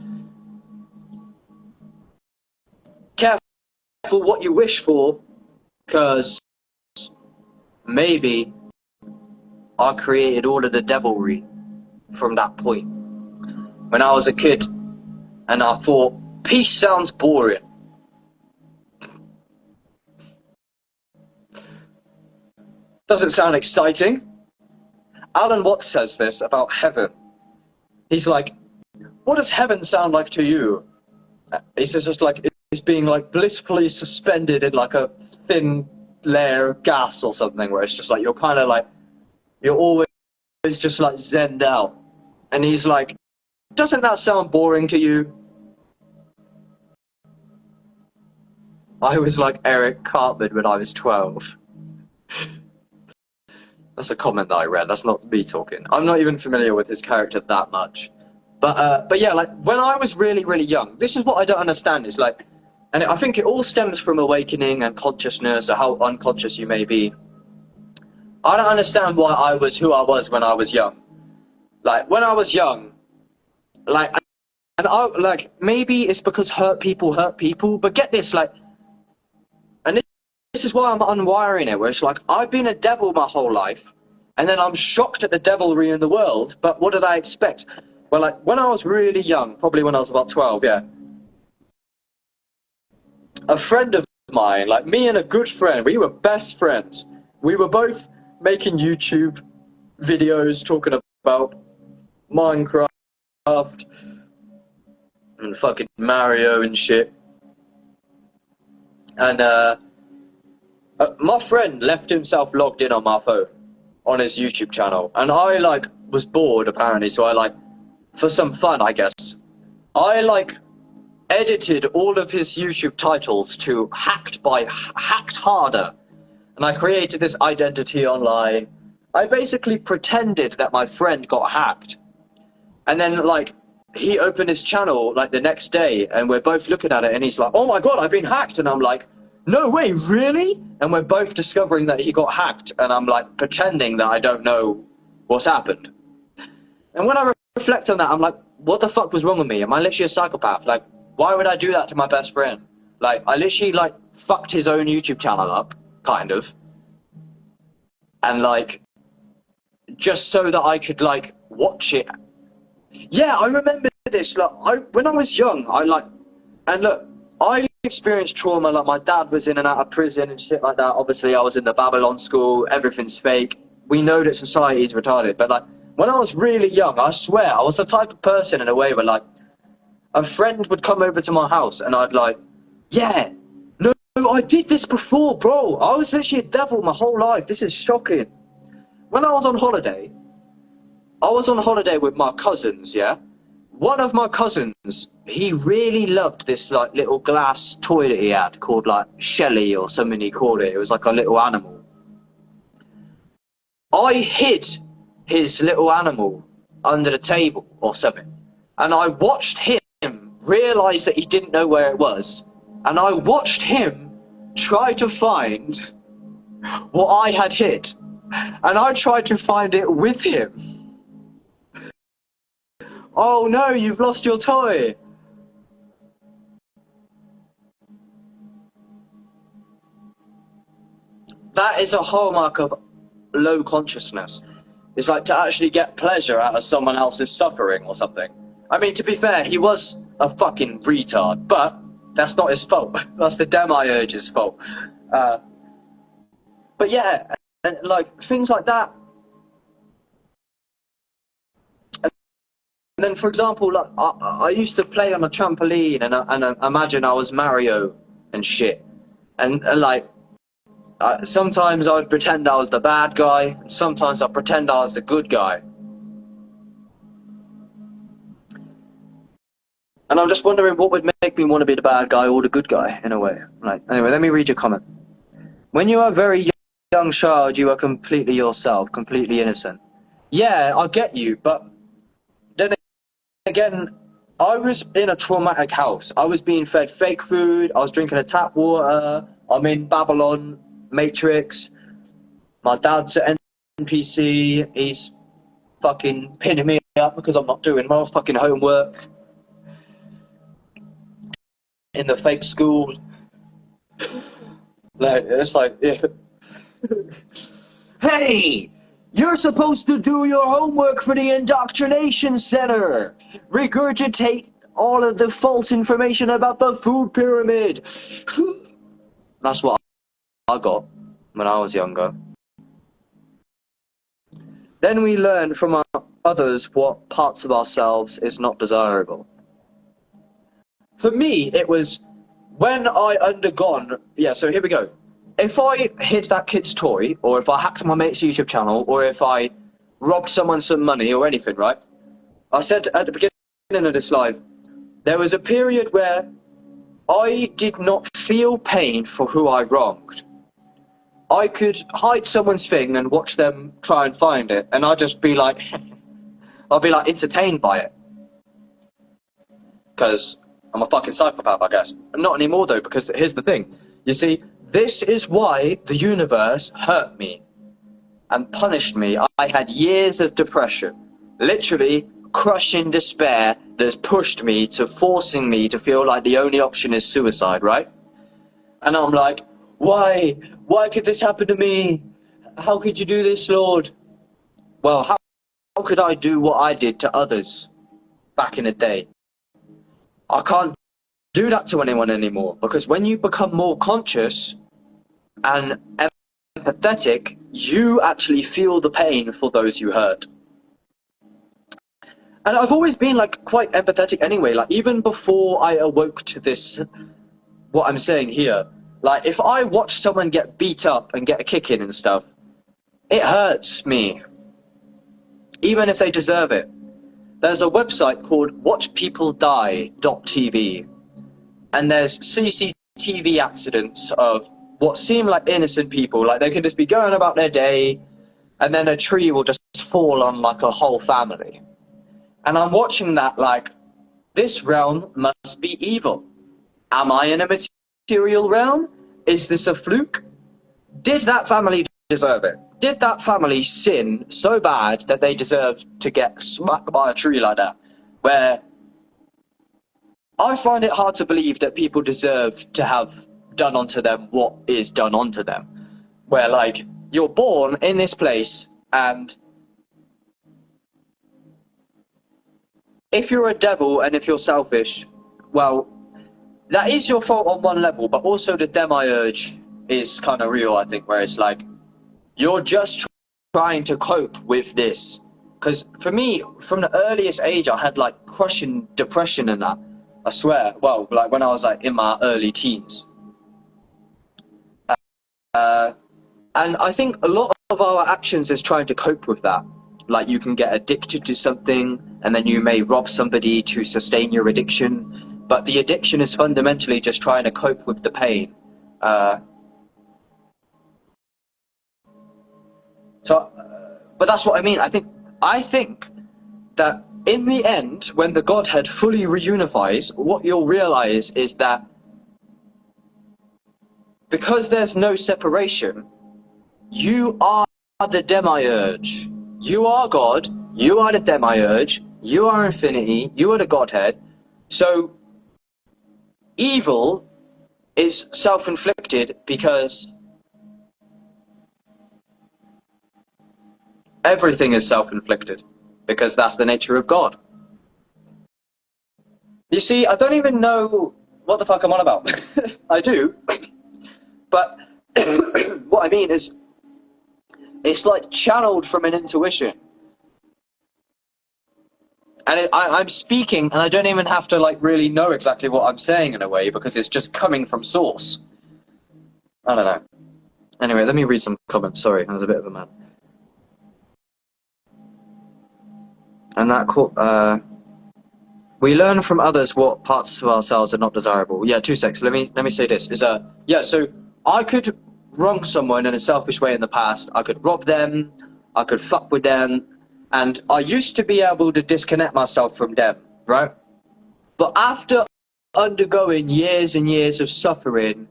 Careful what you wish for, because maybe I created all of the devilry from that point. When I was a kid and I thought, peace sounds boring. Doesn't sound exciting. Alan Watts says this about heaven. He's like, what does heaven sound like to you? He says it's like, it's being like blissfully suspended in like a thin layer of gas or something, where it's just like, you're kind of like, you're always just like zenned out. And he's like, doesn't that sound boring to you? I was like Eric Cartman when I was 12. That's a comment that I read. That's not me talking. I'm not even familiar with his character that much. But yeah, like when I was really young, this is what I don't understand. Is like, and I think it all stems from awakening and consciousness, or how unconscious you may be. I don't understand why I was who I was when I was young. Like when I was young, like, and I like, maybe it's because hurt people, but get this, like, and this is why I'm unwiring it, where it's like, I've been a devil my whole life, and then I'm shocked at the devilry in the world, but what did I expect? Well, like, when I was really young, probably when I was about 12, yeah, a friend of mine, like me and a good friend, we were best friends. We were both making YouTube videos talking about Minecraft and fucking Mario and shit. And my friend left himself logged in on my phone on his YouTube channel, and I like was bored apparently, so I like, for some fun I guess, I like edited all of his YouTube titles to hacked harder, and I created this identity online. I basically pretended that my friend got hacked, and then like he opened his channel like the next day, and we're both looking at it, and he's like, oh my god, I've been hacked, and I'm like, no way, really? And we're both discovering that he got hacked, and I'm like pretending that I don't know what's happened. And when I reflect on that, I'm like, what the fuck was wrong with me? Am I literally a psychopath? Like, why would I do that to my best friend? Like, I literally like fucked his own YouTube channel up, kind of. And like, just so that I could like watch it. Yeah, I remember this. Like, when I was young, I like, and look, I experienced trauma. Like, my dad was in and out of prison and shit like that. Obviously, I was in the Babylon school. Everything's fake. We know that society is retarded. But like, when I was really young, I swear, I was the type of person in a way where like, a friend would come over to my house and I'd like, yeah, no, I did this before, bro. I was literally a devil my whole life. This is shocking. When I was on holiday with my cousins, yeah? One of my cousins, he really loved this like little glass toy that he had called like Shelly or something he called it. It was like a little animal. I hid his little animal under the table or something. And I watched him realise that he didn't know where it was. And I watched him try to find what I had hid. And I tried to find it with him. Oh no, you've lost your toy. That is a hallmark of low consciousness. It's like to actually get pleasure out of someone else's suffering or something. I mean, to be fair, he was a fucking retard, but that's not his fault. That's the demiurge's fault. But yeah, like things like that. And then, for example, like I used to play on a trampoline, and imagine I was Mario and shit. And like sometimes I would pretend I was the bad guy, and sometimes I pretend I was the good guy. And I'm just wondering what would make me want to be the bad guy or the good guy in a way. Like, anyway, let me read your comment. When you are a very young child, you are completely yourself, completely innocent. Yeah, I get you, but then again, I was in a traumatic house. I was being fed fake food. I was drinking a tap water. I'm in Babylon, Matrix. My dad's an NPC. He's fucking pinning me up because I'm not doing my fucking homework in the fake school. Like, it's like, yeah. Hey, you're supposed to do your homework for the indoctrination center. Regurgitate all of the false information about the food pyramid. That's what I got when I was younger. Then we learn from others what parts of ourselves is not desirable. For me, it was when I undergone, yeah, so here we go. If I hid that kid's toy, or if I hacked my mate's YouTube channel, or if I robbed someone some money or anything, right? I said at the beginning of this live, there was a period where I did not feel pain for who I wronged. I could hide someone's thing and watch them try and find it, and I'd just be like, I'll be like entertained by it. Because I'm a fucking psychopath, I guess. Not anymore though, because here's the thing. You see, this is why the universe hurt me and punished me. I had years of depression, literally crushing despair that's pushed me to forcing me to feel like the only option is suicide, right? And I'm like, why? Why could this happen to me? How could you do this, Lord? Well, how could I do what I did to others back in the day? I can't do that to anyone anymore, because when you become more conscious and empathetic, you actually feel the pain for those you hurt. And I've always been like quite empathetic anyway, like even before I awoke to this, what I'm saying here, like if I watch someone get beat up and get a kick in and stuff, it hurts me, even if they deserve it. There's a website called watchpeopledie.tv, and there's CCTV accidents of what seem like innocent people, like they can just be going about their day, and then a tree will just fall on like a whole family. And I'm watching that like, this realm must be evil. Am I in a material realm? Is this a fluke? Did that family deserve it? Did that family sin so bad that they deserved to get smacked by a tree like that? Where I find it hard to believe that people deserve to have done unto them what is done unto them. Where, like, you're born in this place, and if you're a devil and if you're selfish, well, that is your fault on one level, but also the demiurge is kind of real, I think, where it's like, you're just trying to cope with this. Because for me, from the earliest age, I had like crushing depression and that. I swear. Well, like when I was like in my early teens. And I think a lot of our actions is trying to cope with that. Like you can get addicted to something, and then you may rob somebody to sustain your addiction. But the addiction is fundamentally just trying to cope with the pain. But that's what I mean. I think that in the end, when the Godhead fully reunifies, what you'll realize is that because there's no separation, you are the demiurge. You are God, you are the demiurge, you are infinity, you are the Godhead. So evil is self-inflicted because everything is self-inflicted, because that's the nature of God. You see, I don't even know what the fuck I'm on about. I do, but what I mean is, it's like channeled from an intuition. And I'm speaking, and I don't even have to like really know exactly what I'm saying in a way, because it's just coming from source. I don't know. Anyway, let me read some comments. Sorry, I was a bit of a man. And that we learn from others what parts of ourselves are not desirable. Yeah, 2 seconds. Let me say this. Yeah, so I could wrong someone in a selfish way in the past. I could rob them, I could fuck with them, and I used to be able to disconnect myself from them, right? But after undergoing years and years of suffering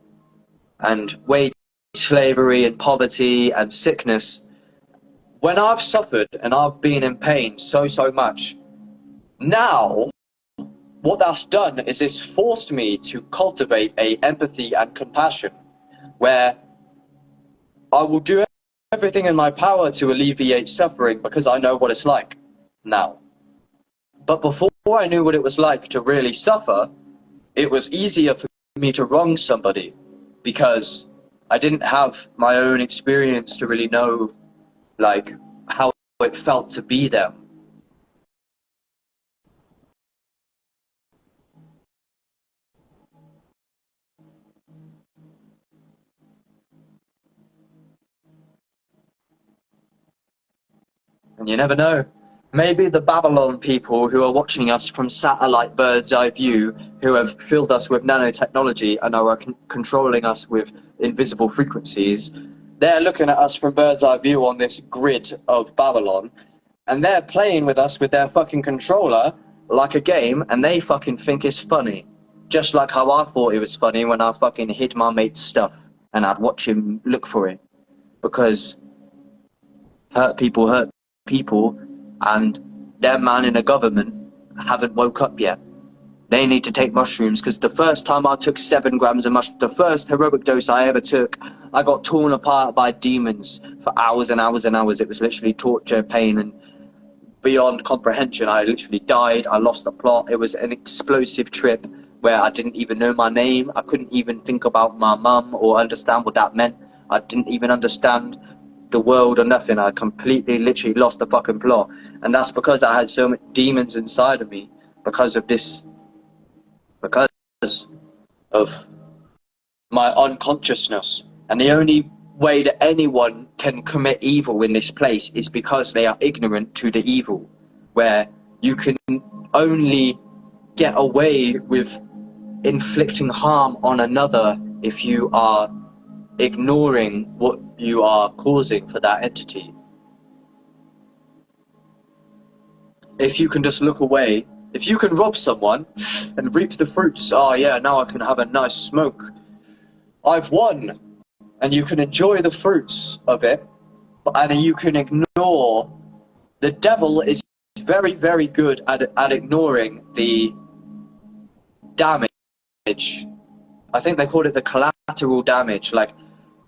and wage slavery and poverty and sickness, when I've suffered and I've been in pain so much, now what that's done is it's forced me to cultivate a empathy and compassion, where I will do everything in my power to alleviate suffering because I know what it's like now. But before I knew what it was like to really suffer, it was easier for me to wrong somebody because I didn't have my own experience to really know like how it felt to be them. And you never know. Maybe the Babylon people who are watching us from satellite bird's eye view, who have filled us with nanotechnology and are controlling us with invisible frequencies, they're looking at us from bird's eye view on this grid of Babylon, and they're playing with us with their fucking controller like a game, and they fucking think it's funny. Just like how I thought it was funny when I fucking hid my mate's stuff and I'd watch him look for it. Because hurt people, and their man in the government haven't woke up yet. They need to take mushrooms, because the first time I took 7 grams of mushrooms, the first heroic dose I ever took, I got torn apart by demons for hours and hours and hours. It was literally torture, pain, and beyond comprehension. I literally died. I lost the plot. It was an explosive trip where I didn't even know my name. I couldn't even think about my mum or understand what that meant. I didn't even understand the world or nothing. I completely, literally lost the fucking plot. And that's because I had so many demons inside of me because of this, because of my unconsciousness. And the only way that anyone can commit evil in this place is because they are ignorant to the evil, where you can only get away with inflicting harm on another if you are ignoring what you are causing for that entity. If you can just look away, if you can rob someone and reap the fruits, oh yeah, now I can have a nice smoke, I've won, and you can enjoy the fruits of it, and you can ignore. The devil is very, very good at ignoring the damage. I think they call it the collateral damage. Like,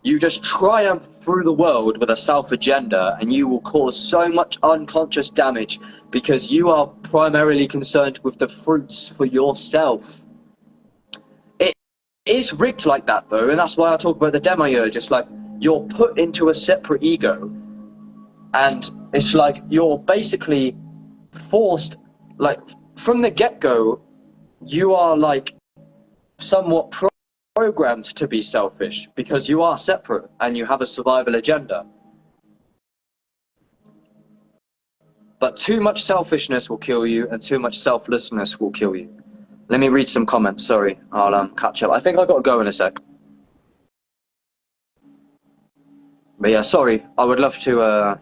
you just triumph through the world with a self-agenda, and you will cause so much unconscious damage because you are primarily concerned with the fruits for yourself. It is rigged like that, though, and that's why I talk about the demiurge. It's like you're put into a separate ego, and it's like you're basically forced, like, from the get-go, you are like somewhat programmed to be selfish because you are separate and you have a survival agenda. But too much selfishness will kill you, and too much selflessness will kill you. Let me read some comments. Sorry, I'll catch up. I think I got to go in a sec. But yeah, sorry. I would love to.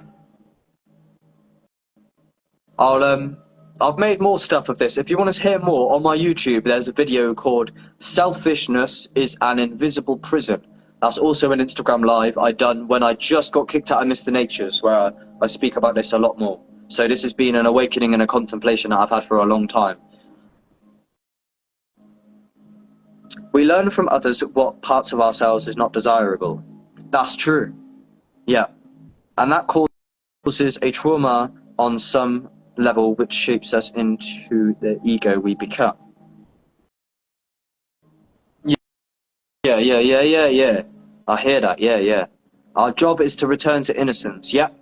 I've made more stuff of this. If you want to hear more, on my YouTube, there's a video called "Selfishness is an Invisible Prison." That's also an Instagram live I done when I just got kicked out of Mr. Nature's, where I speak about this a lot more. So this has been an awakening and a contemplation that I've had for a long time. We learn from others what parts of ourselves is not desirable. That's true. Yeah. And that causes a trauma on some level which shapes us into the ego we become. Yeah. I hear that. Yeah. Our job is to return to innocence. Yep.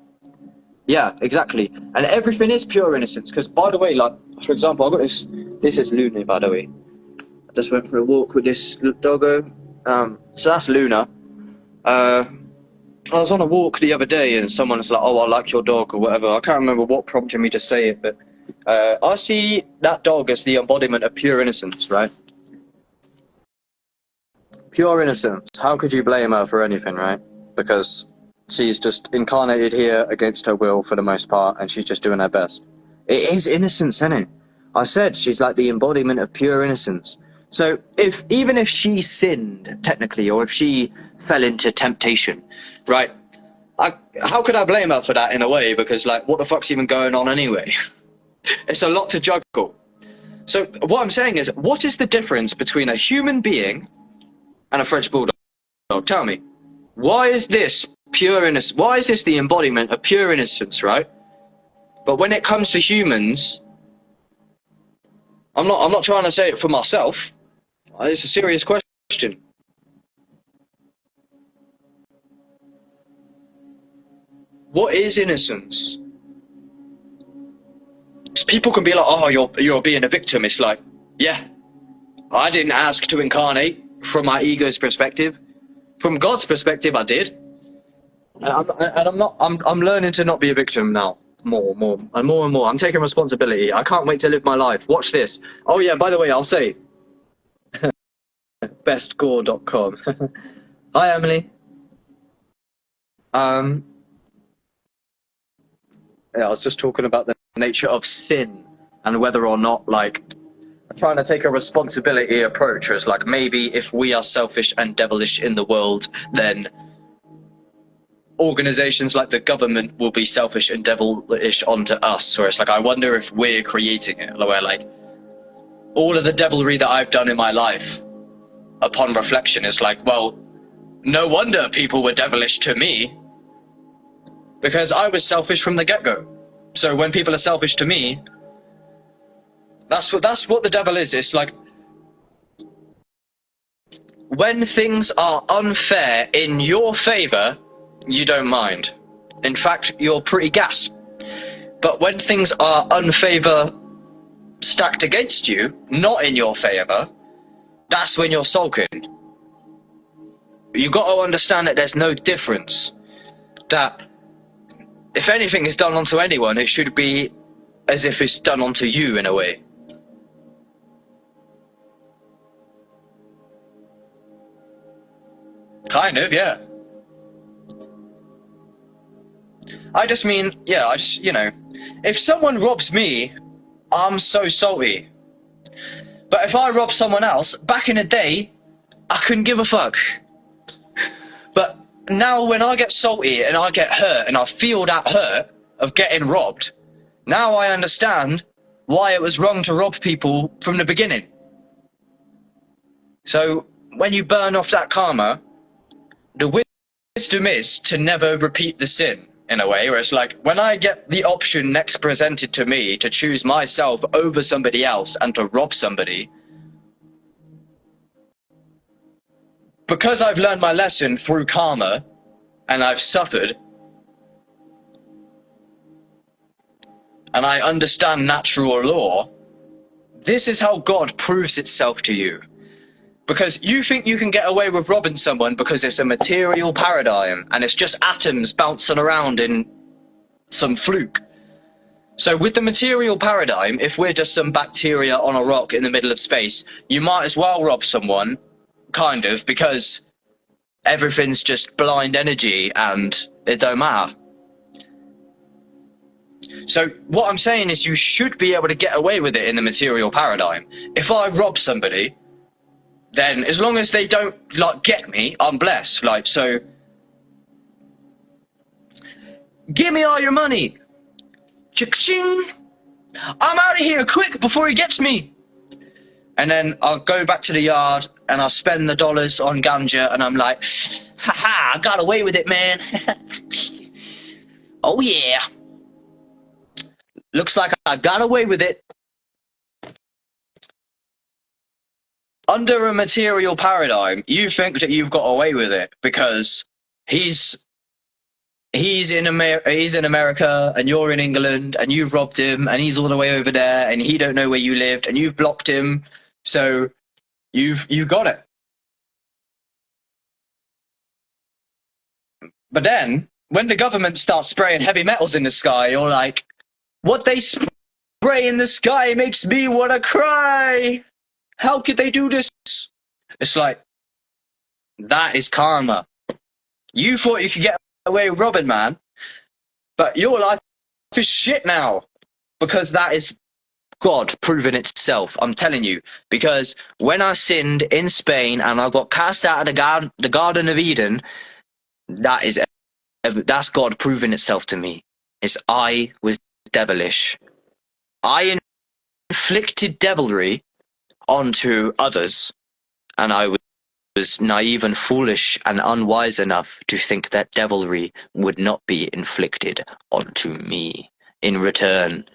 Yeah, exactly. And everything is pure innocence. Because, by the way, like, for example, I got this. This is Luna, by the way. I just went for a walk with this doggo. So that's Luna. I was on a walk the other day, and someone was like, "Oh, I like your dog," or whatever. I can't remember what prompted me to say it, but I see that dog as the embodiment of pure innocence, right? Pure innocence. How could you blame her for anything, right? Because she's just incarnated here against her will for the most part, and she's just doing her best. It is innocence, isn't it? I said she's like the embodiment of pure innocence. So even if she sinned, technically, or if she fell into temptation, right? How could I blame her for that in a way? Because, like, what the fuck's even going on anyway? It's a lot to juggle. So what I'm saying is, what is the difference between a human being and a French bulldog? Tell me. Why is this pure innocence? Why is this the embodiment of pure innocence, right? But when it comes to humans, I'm not trying to say it for myself. It's a serious question. What is innocence? Because people can be like, "Oh, you're being a victim." It's like, yeah, I didn't ask to incarnate from my ego's perspective. From God's perspective, I did. I'm learning to not be a victim now. More and more. I'm taking responsibility. I can't wait to live my life. Watch this. Oh yeah, by the way, I'll say bestgore.com. Hi, Emily. Yeah, I was just talking about the nature of sin and whether or not, like, trying to take a responsibility approach. It's like, maybe if we are selfish and devilish in the world, then organizations like the government will be selfish and devilish onto us. Or it's like, I wonder if we're creating it, where, like, all of the devilry that I've done in my life, upon reflection, is like, well, no wonder people were devilish to me, because I was selfish from the get-go. So when people are selfish to me, that's what the devil is. It's like, when things are unfair in your favor, you don't mind. In fact, you're pretty gas. But when things are unfavor stacked against you, not in your favor, that's when you're sulking. You got to understand that there's no difference. That if anything is done onto anyone, it should be as if it's done onto you in a way. Kind of, yeah. I just mean, yeah, you know, if someone robs me, I'm so salty. But if I rob someone else, back in the day, I couldn't give a fuck. But now when I get salty and I get hurt and I feel that hurt of getting robbed, now I understand why it was wrong to rob people from the beginning. So when you burn off that karma, the wisdom is to never repeat the sin, in a way, where it's like, when I get the option next presented to me to choose myself over somebody else and to rob somebody, because I've learned my lesson through karma and I've suffered, and I understand natural law, this is how God proves itself to you. Because you think you can get away with robbing someone because it's a material paradigm and it's just atoms bouncing around in some fluke. So with the material paradigm, if we're just some bacteria on a rock in the middle of space, you might as well rob someone, kind of, because everything's just blind energy and it don't matter. So what I'm saying is, you should be able to get away with it in the material paradigm. If I rob somebody, then as long as they don't, like, get me, I'm blessed. Like, so give me all your money. Cha-ching. I'm out of here quick before he gets me. And then I'll go back to the yard and I'll spend the dollars on ganja and I'm like, haha, I got away with it, man. Oh yeah. Looks like I got away with it. Under a material paradigm, you think that you've got away with it because he's he's in America and you're in England and you've robbed him and he's all the way over there and he don't know where you lived and you've blocked him, so you've got it. But then when the government starts spraying heavy metals in the sky, you're like, what they spray in the sky makes me want to cry. How could they do this? It's like, that is karma. You thought you could get away with robbing, man, but your life is shit now because that is God proving itself. I'm telling you, because when I sinned in Spain and I got cast out of the Garden of Eden, that's God proving itself to me. Is I was devilish. I inflicted devilry onto others, and I was naive and foolish and unwise enough to think that devilry would not be inflicted onto me in return.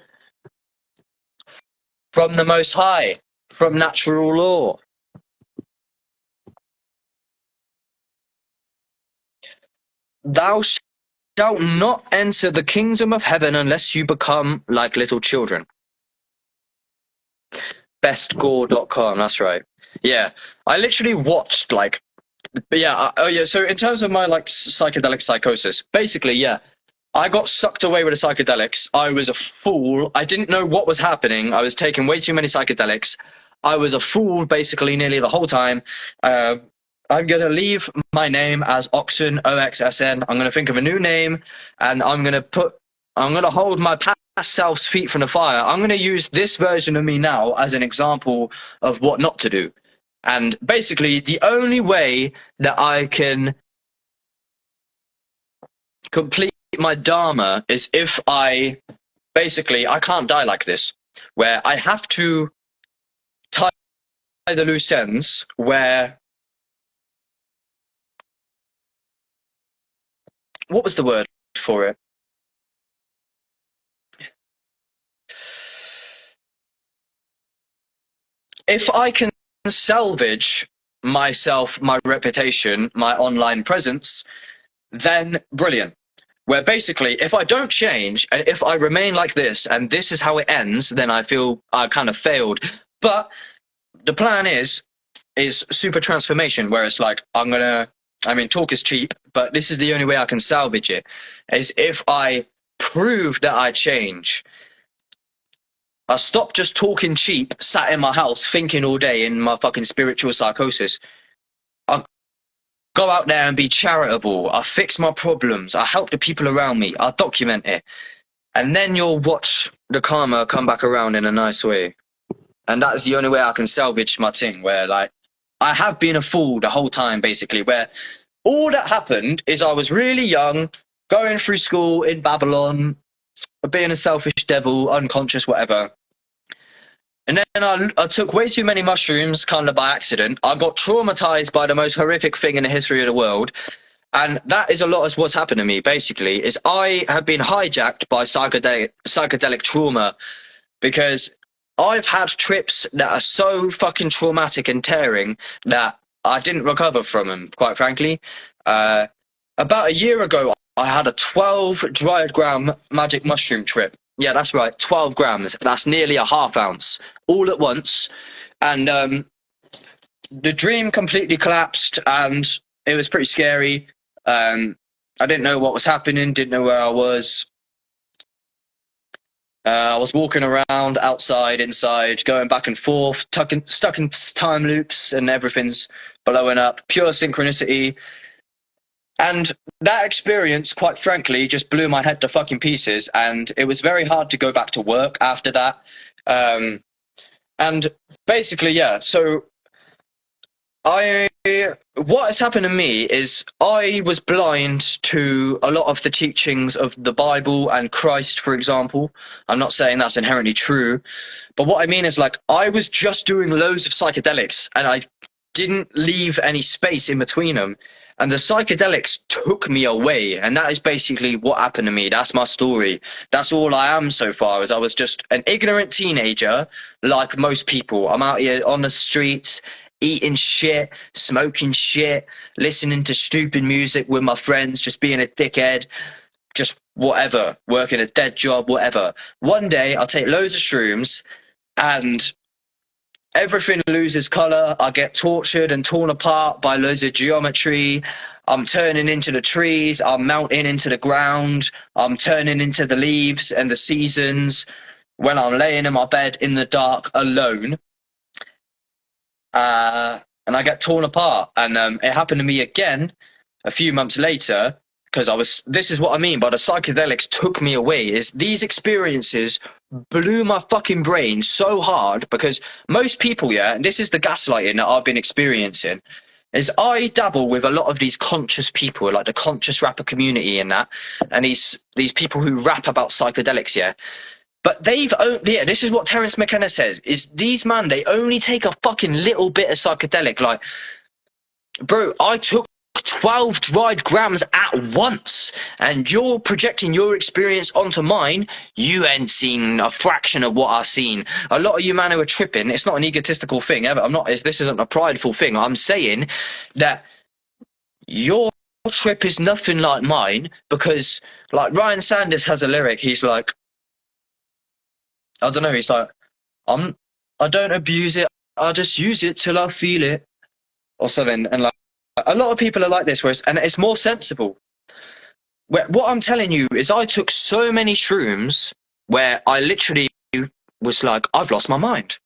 From the Most High, from natural law. Thou shalt not enter the kingdom of heaven unless you become like little children. Bestgore.com, that's right. Yeah, I literally watched so in terms of my psychedelic psychosis, basically, yeah, I got sucked away with the psychedelics. I was a fool. I didn't know what was happening. I was taking way too many psychedelics. I was a fool basically nearly the whole time. I'm going to leave my name as Oxen, OXSN. I'm going to think of a new name, and I'm going to hold my past self's feet from the fire. I'm going to use this version of me now as an example of what not to do. And basically, the only way that I can complete my dharma is if I can't die like this, where I have to tie the loose ends, where, what was the word for it? If I can salvage myself, my reputation, my online presence, then brilliant. Where basically, if I don't change and if I remain like this and this is how it ends, then I feel I kind of failed. But the plan is super transformation, where it's like, talk is cheap, but this is the only way I can salvage it, is if I prove that I change. I stop just talking cheap, sat in my house, thinking all day in my fucking spiritual psychosis. I go out there and be charitable. I fix my problems. I help the people around me. I document it. And then you'll watch the karma come back around in a nice way. And that's the only way I can salvage my thing, where like, I have been a fool the whole time, basically, where all that happened is I was really young, going through school in Babylon, being a selfish devil, unconscious, whatever. And then I took way too many mushrooms, kind of by accident. I got traumatized by the most horrific thing in the history of the world. And that is a lot of what's happened to me, basically, is I have been hijacked by psychedelic trauma, because I've had trips that are so fucking traumatic and tearing that I didn't recover from them, quite frankly. About a year ago, I had a 12 dried gram magic mushroom trip. Yeah, that's right, 12 grams. That's nearly a half ounce, all at once. And the dream completely collapsed, and it was pretty scary. I didn't know what was happening, didn't know where I was. I was walking around, outside, inside, going back and forth, stuck in time loops, and everything's blowing up. Pure synchronicity. And that experience, quite frankly, just blew my head to fucking pieces, and it was very hard to go back to work after that. And basically, yeah, so what has happened to me is I was blind to a lot of the teachings of the Bible and Christ, for example. I'm not saying that's inherently true, but what I mean is, like, I was just doing loads of psychedelics and I didn't leave any space in between them. And the psychedelics took me away, and that is basically what happened to me. That's my story. That's all I am so far, is I was just an ignorant teenager, like most people. I'm out here on the streets, eating shit, smoking shit, listening to stupid music with my friends, just being a dickhead. just whatever, working a dead job, whatever. One day I'll take loads of shrooms and everything loses colour. I get tortured and torn apart by loads of geometry. I'm turning into the trees. I'm melting into the ground. I'm turning into the leaves and the seasons when I'm laying in my bed in the dark alone. And I get torn apart. And it happened to me again a few months later, because this is what I mean by the psychedelics took me away, is these experiences blew my fucking brain so hard, because most people, yeah, and this is the gaslighting that I've been experiencing, is I dabble with a lot of these conscious people, like the conscious rapper community and that, and these people who rap about psychedelics, yeah. But this is what Terence McKenna says, is these man, they only take a fucking little bit of psychedelic. Like, bro, I took 12 dried grams at once, and you're projecting your experience onto mine. You ain't seen a fraction of what I've seen. A lot of you man who are tripping, it's not an egotistical thing ever. This isn't a prideful thing. I'm saying that your trip is nothing like mine, because like Ryan Sanders has a lyric, he's like, I don't know, he's like, I don't abuse it, I just use it till I feel it, or something. And like, a lot of people are like this, and it's more sensible. What I'm telling you is I took so many shrooms where I literally was like, I've lost my mind.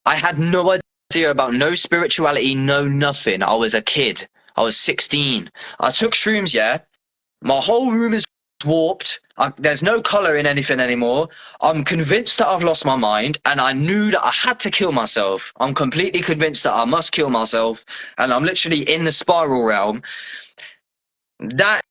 I had no idea about no spirituality, no nothing. I was a kid. I was 16. I took shrooms, yeah. My whole room is warped. There's no colour in anything anymore. I'm convinced that I've lost my mind, and I knew that I had to kill myself. I'm completely convinced that I must kill myself, and I'm literally in the spiral realm. That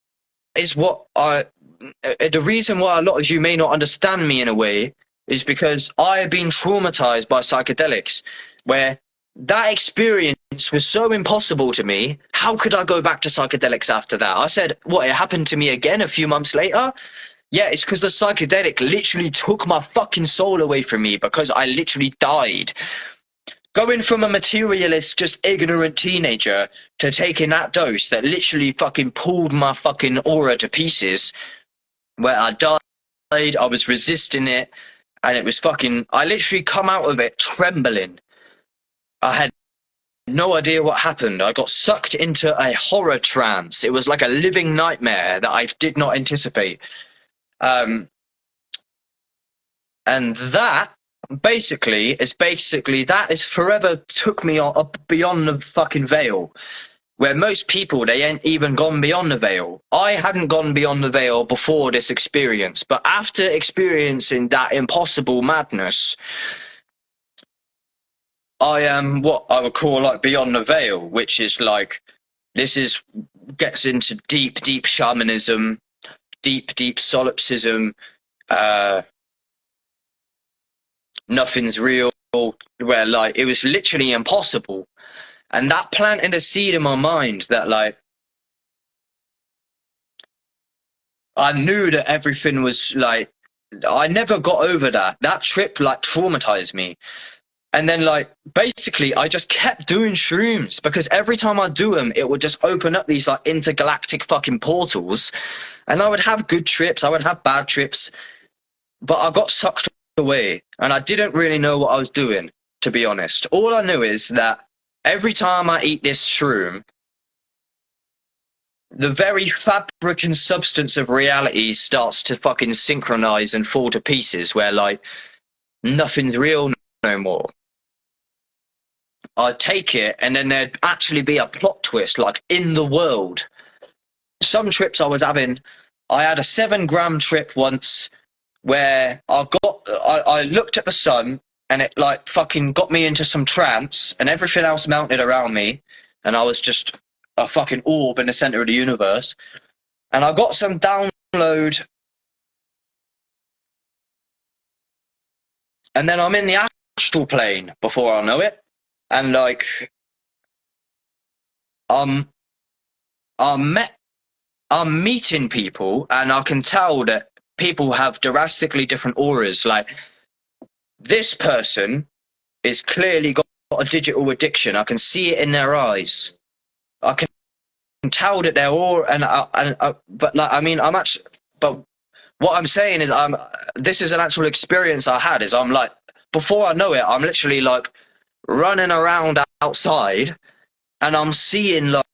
is what the reason why a lot of you may not understand me in a way is because I have been traumatized by psychedelics, where that experience was so impossible to me. How could I go back to psychedelics after that? I said, what, it happened to me again a few months later? Yeah, it's because the psychedelic literally took my fucking soul away from me, because I literally died. Going from a materialist, just ignorant teenager to taking that dose that literally fucking pulled my fucking aura to pieces, where I died, I was resisting it, and it was fucking, I literally come out of it trembling. I had no idea what happened. I got sucked into a horror trance. It was like a living nightmare that I did not anticipate. And that that is forever took me up beyond the fucking veil, where most people, they ain't even gone beyond the veil. I hadn't gone beyond the veil before this experience, but after experiencing that impossible madness, I am what I would call like beyond the veil, which is like, gets into deep shamanism, deep solipsism, nothing's real, where like it was literally impossible. And that planted a seed in my mind that like I knew that everything was like, I never got over that. That trip like traumatized me. And then like basically I just kept doing shrooms, because every time I do them it would just open up these like intergalactic fucking portals, and I would have good trips, I would have bad trips, but I got sucked away and I didn't really know what I was doing, to be honest. All I knew is that every time I eat this shroom, the very fabric and substance of reality starts to fucking synchronize and fall to pieces, where like nothing's real no more. I'd take it and then there'd actually be a plot twist, like in the world. Some trips I was having, I had a 7-gram trip once where I looked at the sun and it like fucking got me into some trance, and everything else melted around me, and I was just a fucking orb in the center of the universe. And I got some download, and then I'm in the astral plane before I know it, and like I'm meeting people, and I can tell that people have drastically different auras. Like, this person is clearly got a digital addiction. I can see it in their eyes. I can tell that they're all, but like, I mean, I'm actually, but what I'm saying is, this is an actual experience I had. Is I'm like, before I know it, I'm literally like running around outside, and I'm seeing like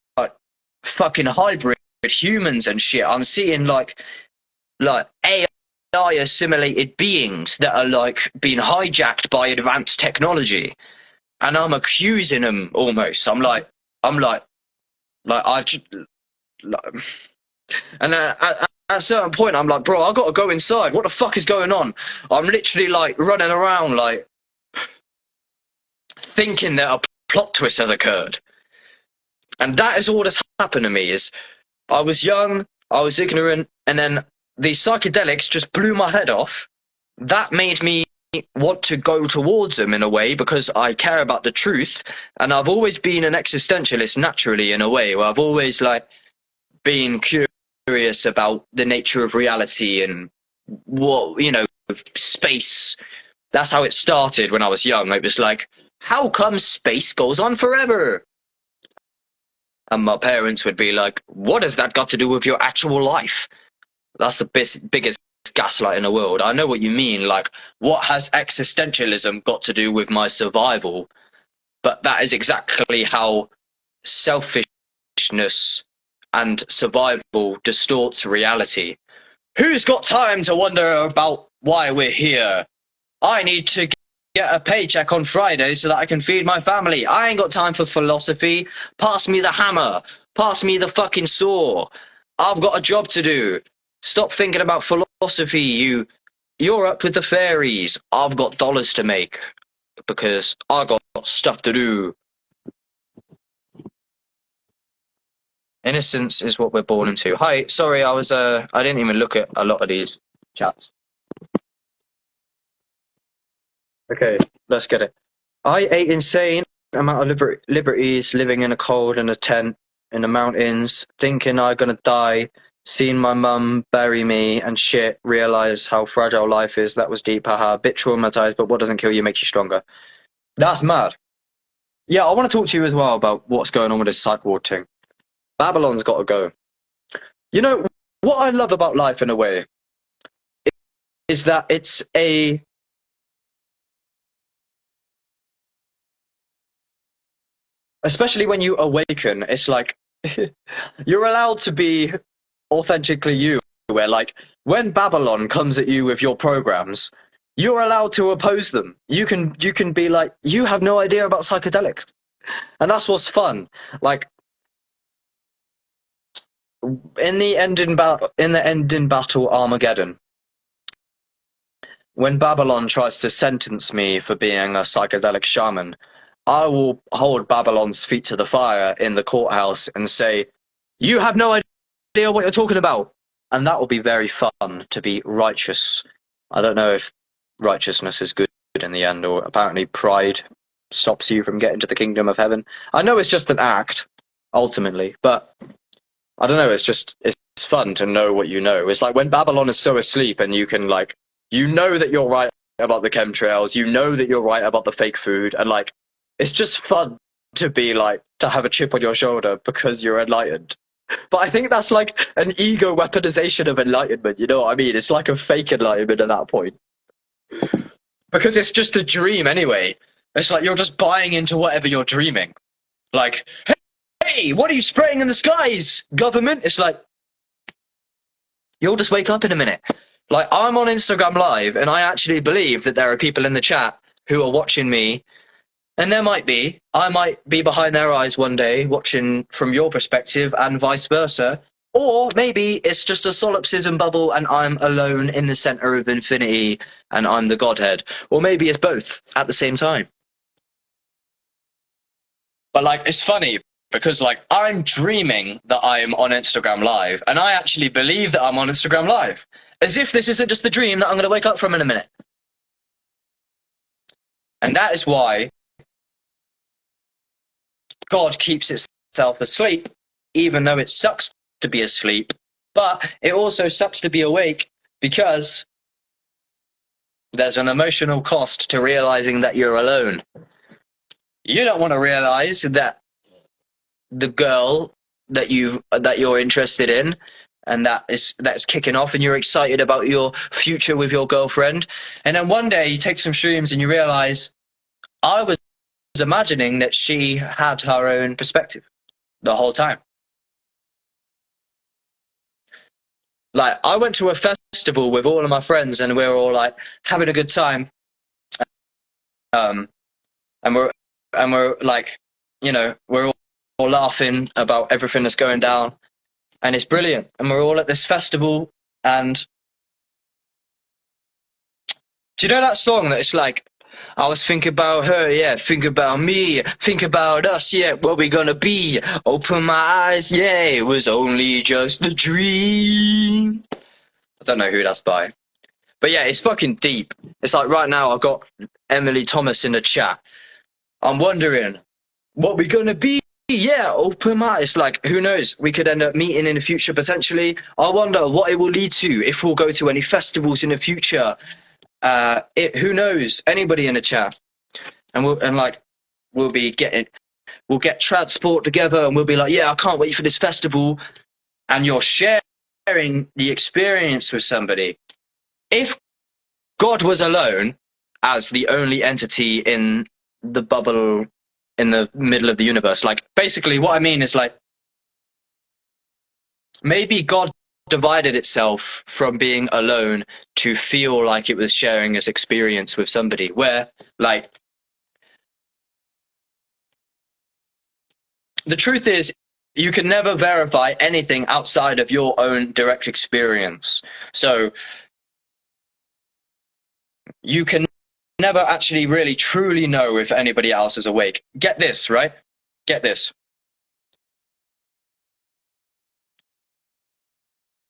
fucking hybrid humans and shit. I'm seeing like AI assimilated beings that are like being hijacked by advanced technology, and I'm accusing them almost. Like I just, like, and at a certain point, I'm like, bro, I gotta go inside. What the fuck is going on? I'm literally like running around, like thinking that a plot twist has occurred, and that is all that's happened to me. Is I was young, I was ignorant, and then these psychedelics just blew my head off. That made me want to go towards them in a way because I care about the truth, and I've always been an existentialist naturally in a way where I've always like been curious about the nature of reality and what, space. That's how it started when I was young. It was like, how come space goes on forever? And my parents would be like, what has that got to do with your actual life? That's the biggest gaslight in the world. I know what you mean. Like, what has existentialism got to do with my survival? But that is exactly how selfishness and survival distorts reality. Who's got time to wonder about why we're here? I need to get a paycheck on Friday so that I can feed my family. I ain't got time for philosophy. Pass me the hammer. Pass me the fucking saw. I've got a job to do. Stop thinking about philosophy. You're up with the fairies. I've got dollars to make because I got stuff to do. Innocence is what we're born into. Hi, sorry, I didn't even look at a lot of these chats. Okay, let's get it. I ate insane amount of liberties living in a cold in a tent in the mountains, thinking I'm gonna die, seeing my mum bury me and shit, realize how fragile life is. That was deep, haha. Bit traumatized, but what doesn't kill you makes you stronger. That's mad. Yeah, I want to talk to you as well about what's going on with this psych ward thing. Babylon's got to go. You know, what I love about life in a way is that it's especially when you awaken, it's like you're allowed to be authentically you, where like when Babylon comes at you with your programs, you're allowed to oppose them. You can be like, you have no idea about psychedelics. And that's what's fun. Like in the ending battle Armageddon, when Babylon tries to sentence me for being a psychedelic shaman, I will hold Babylon's feet to the fire in the courthouse and say, you have no idea what you're talking about. And that will be very fun, to be righteous. I don't know if righteousness is good in the end, or apparently pride stops you from getting to the kingdom of heaven. I know it's just an act, ultimately, but I don't know, it's fun to know what you know. It's like when Babylon is so asleep and you can like, you know that you're right about the chemtrails, you know that you're right about the fake food, and like, it's just fun to be like, to have a chip on your shoulder because you're enlightened. But I think that's like an ego weaponization of enlightenment, you know what I mean? It's like a fake enlightenment at that point. Because it's just a dream anyway. It's like you're just buying into whatever you're dreaming. Like, hey, what are you spraying in the skies, government? It's like, you'll just wake up in a minute. Like, I'm on Instagram Live, and I actually believe that there are people in the chat who are watching me. And I might be behind their eyes one day, watching from your perspective, and vice versa. Or maybe it's just a solipsism bubble, and I'm alone in the center of infinity, and I'm the Godhead. Or maybe it's both at the same time. But, like, it's funny, because, like, I'm dreaming that I'm on Instagram Live, and I actually believe that I'm on Instagram Live. As if this isn't just a dream that I'm going to wake up from in a minute. And that is why God keeps itself asleep, even though it sucks to be asleep, but it also sucks to be awake because there's an emotional cost to realizing that you're alone. You don't want to realize that the girl that you're interested in and that's kicking off, and you're excited about your future with your girlfriend, and then one day you take some shrooms and you realize I was imagining that she had her own perspective the whole time. Like, I went to a festival with all of my friends and we were all like having a good time, um and we're like, we're all laughing about everything that's going down, and it's brilliant, and we're all at this festival. And do you know that song that it's like, I was thinking about her, yeah, think about me, think about us, yeah, what we gonna be, open my eyes, yeah, it was only just a dream. I don't know who that's by, but yeah, it's fucking deep. It's like, right now I've got Emily Thomas in the chat. I'm wondering what we gonna be. Yeah, open my eyes. Like, who knows? We could end up meeting in the future potentially. I wonder what it will lead to, if we'll go to any festivals in the future. Who knows? Anybody in the chat, and we'll get transport together, and we'll be like, yeah, I can't wait for this festival. And you're sharing the experience with somebody. If God was alone as the only entity in the bubble in the middle of the universe, like, basically what I mean is, like, maybe God divided itself from being alone to feel like it was sharing its experience with somebody, where, like, the truth is, you can never verify anything outside of your own direct experience. So you can never actually really truly know if anybody else is awake. Get this, right? Get this.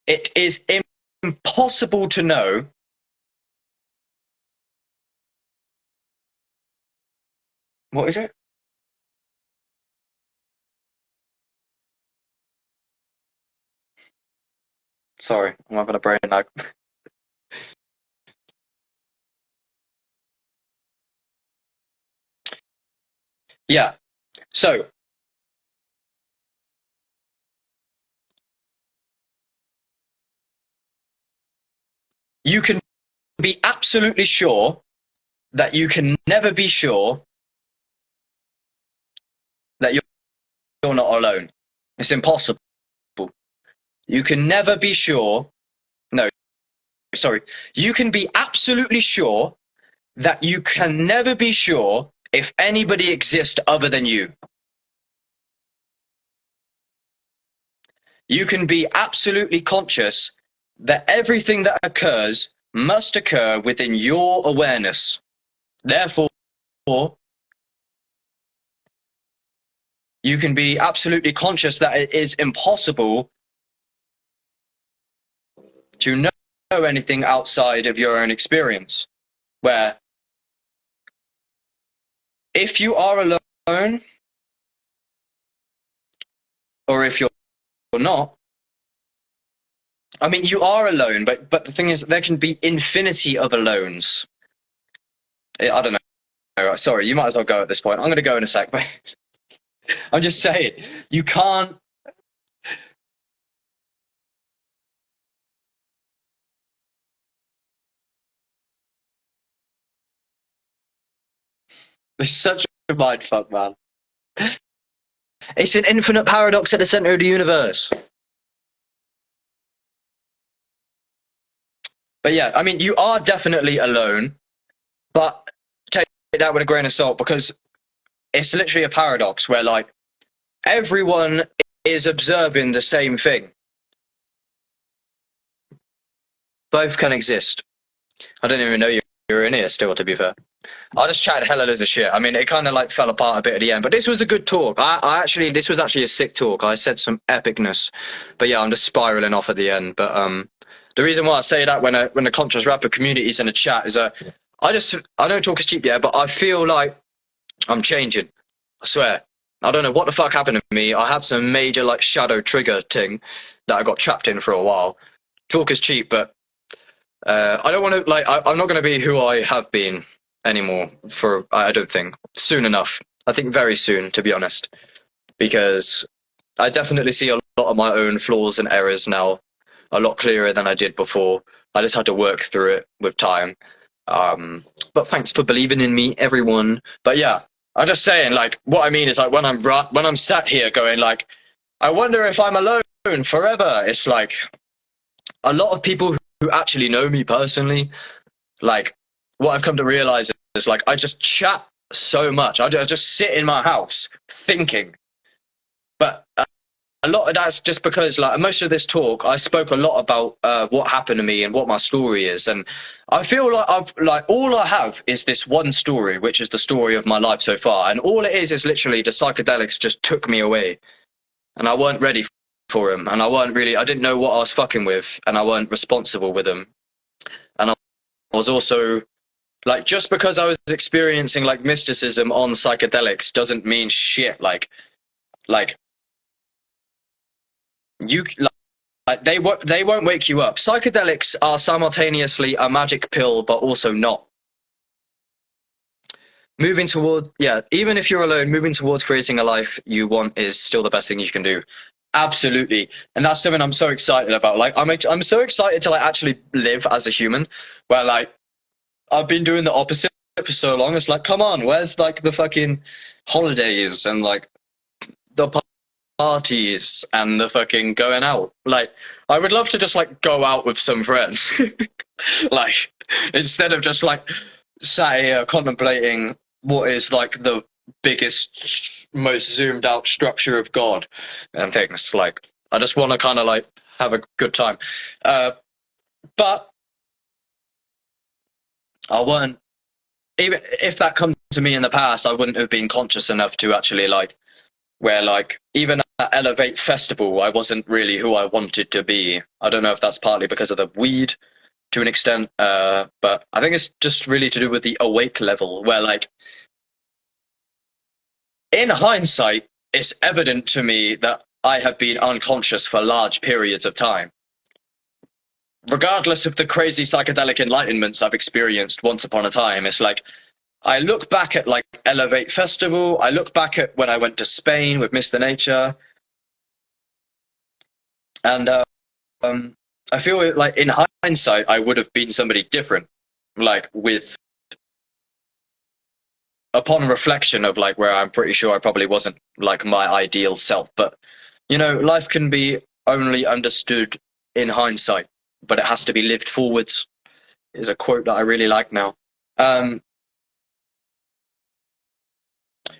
It is impossible to know. What is it? Sorry, I'm having a brain lag. Yeah. So you can be absolutely sure that you can never be sure that you're not alone. It's impossible. You can never be sure. No, sorry. You can be absolutely sure that you can never be sure if anybody exists other than you. You can be absolutely conscious that everything that occurs must occur within your awareness. Therefore, you can be absolutely conscious that it is impossible to know anything outside of your own experience. Where, if you are alone, or if you're not, I mean, you are alone, but the thing is, there can be infinity of alones. I don't know. Sorry, you might as well go at this point. I'm going to go in a sec, but I'm just saying, you can't. It's such a mind fuck, man. It's an infinite paradox at the center of the universe. But yeah, I mean, you are definitely alone, but take that with a grain of salt, because it's literally a paradox where, like, everyone is observing the same thing. Both can exist. I don't even know you were in here still, to be fair. I just chatted hella loads of shit. I mean, it kind of like fell apart a bit at the end, but this was a good talk. This was actually a sick talk. I said some epicness, but yeah, I'm just spiraling off at the end. But the reason why I say that when the conscious rapper community is in the chat is that I don't talk as cheap yet, but I feel like I'm changing. I swear. I don't know what the fuck happened to me. I had some major like shadow trigger thing that I got trapped in for a while. Talk is cheap, but I don't want to, like, I'm not going to be who I have been anymore for, I don't think, soon enough. I think very soon, to be honest, because I definitely see a lot of my own flaws and errors now, a lot clearer than I did before. I just had to work through it with time. But thanks for believing in me, everyone. But yeah, I'm just saying, like, what I mean is, like, when I'm sat here going, like, I wonder if I'm alone forever. It's like a lot of people who actually know me personally, like, what I've come to realize is, like, I just chat so much. I just sit in my house thinking. But a lot of that's just because, like, most of this talk, I spoke a lot about what happened to me and what my story is, and I feel like all I have is this one story, which is the story of my life so far, and all it is literally the psychedelics just took me away, and I weren't ready for them, and I didn't know what I was fucking with, and I weren't responsible with them, and I was also like, just because I was experiencing like mysticism on psychedelics doesn't mean shit. Like you. They won't wake you up. Psychedelics are simultaneously a magic pill, but also not. Moving toward, yeah, even if you're alone, moving towards creating a life you want is still the best thing you can do. Absolutely, and that's something I'm so excited about. Like, I'm so excited to like actually live as a human, where like I've been doing the opposite for so long. It's like, come on, where's like the fucking holidays and like the parties and the fucking going out? Like, I would love to just like go out with some friends, like, instead of just like sat here contemplating what is like the biggest, most zoomed out structure of God and things. Like, I just want to kind of like have a good time. But I weren't, even if that come to me in the past, I wouldn't have been conscious enough to actually like, where like even at Elevate Festival, I wasn't really who I wanted to be. I don't know if that's partly because of the weed to an extent, but I think it's just really to do with the awake level, where like in hindsight, it's evident to me that I have been unconscious for large periods of time. Regardless of the crazy psychedelic enlightenments I've experienced once upon a time, it's like I look back at like Elevate Festival, I look back at when I went to Spain with Mr. Nature, and I feel like in hindsight I would have been somebody different, like with upon reflection of like where I'm pretty sure I probably wasn't like my ideal self. But you know, life can be only understood in hindsight, but it has to be lived forwards, is a quote that I really like now.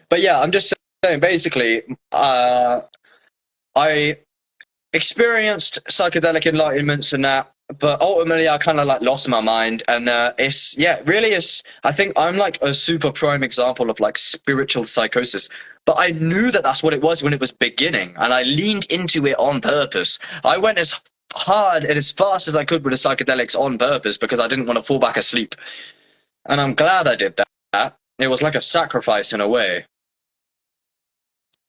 But yeah, I'm just saying basically, I experienced psychedelic enlightenments and that, but ultimately I kind of like lost my mind, and it's, yeah, really is. I think I'm like a super prime example of like spiritual psychosis, but I knew that that's what it was when it was beginning, and I leaned into it on purpose. I went as hard and as fast as I could with the psychedelics on purpose because I didn't want to fall back asleep, and I'm glad I did that. It was like a sacrifice in a way.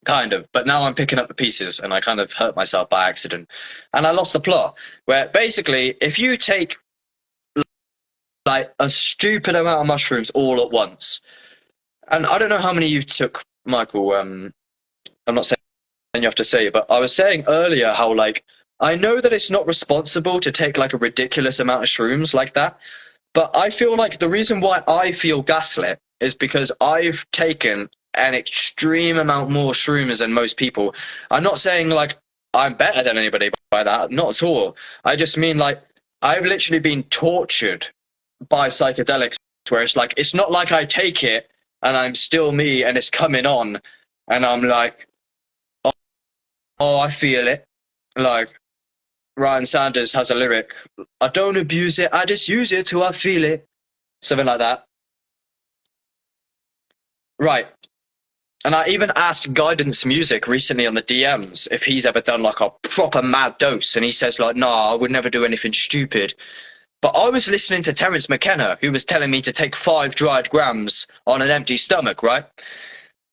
Kind of, but now I'm picking up the pieces, and I kind of hurt myself by accident, and I lost the plot. Where basically, if you take like a stupid amount of mushrooms all at once, and I don't know how many you took, Michael. I'm not saying you have to say it, but I was saying earlier how like I know that it's not responsible to take like a ridiculous amount of shrooms like that, but I feel like the reason why I feel gaslit is because I've taken an extreme amount more shrooms than most people. I'm not saying like I'm better than anybody by that, not at all. I just mean like I've literally been tortured by psychedelics, where it's like it's not like I take it and I'm still me and it's coming on and I'm like, oh, I feel it. Like Ryan Sanders has a lyric, I don't abuse it, I just use it till I feel it. Something like that. Right. And I even asked Guidance Music recently on the DMs if he's ever done like a proper mad dose, and he says like, "Nah, I would never do anything stupid." But I was listening to Terence McKenna, who was telling me to take 5 dried grams on an empty stomach, right?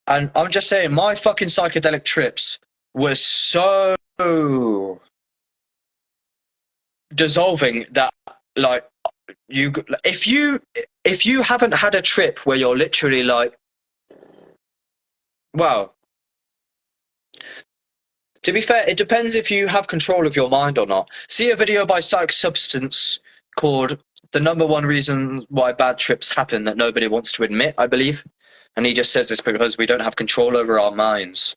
And I'm just saying, my fucking psychedelic trips were so dissolving that like you, if you haven't had a trip where you're literally like, wow. To be fair, it depends if you have control of your mind or not. See a video by Psych Substance called "The Number One Reason Why Bad Trips Happen That Nobody Wants to Admit," I believe. And he just says it's because we don't have control over our minds.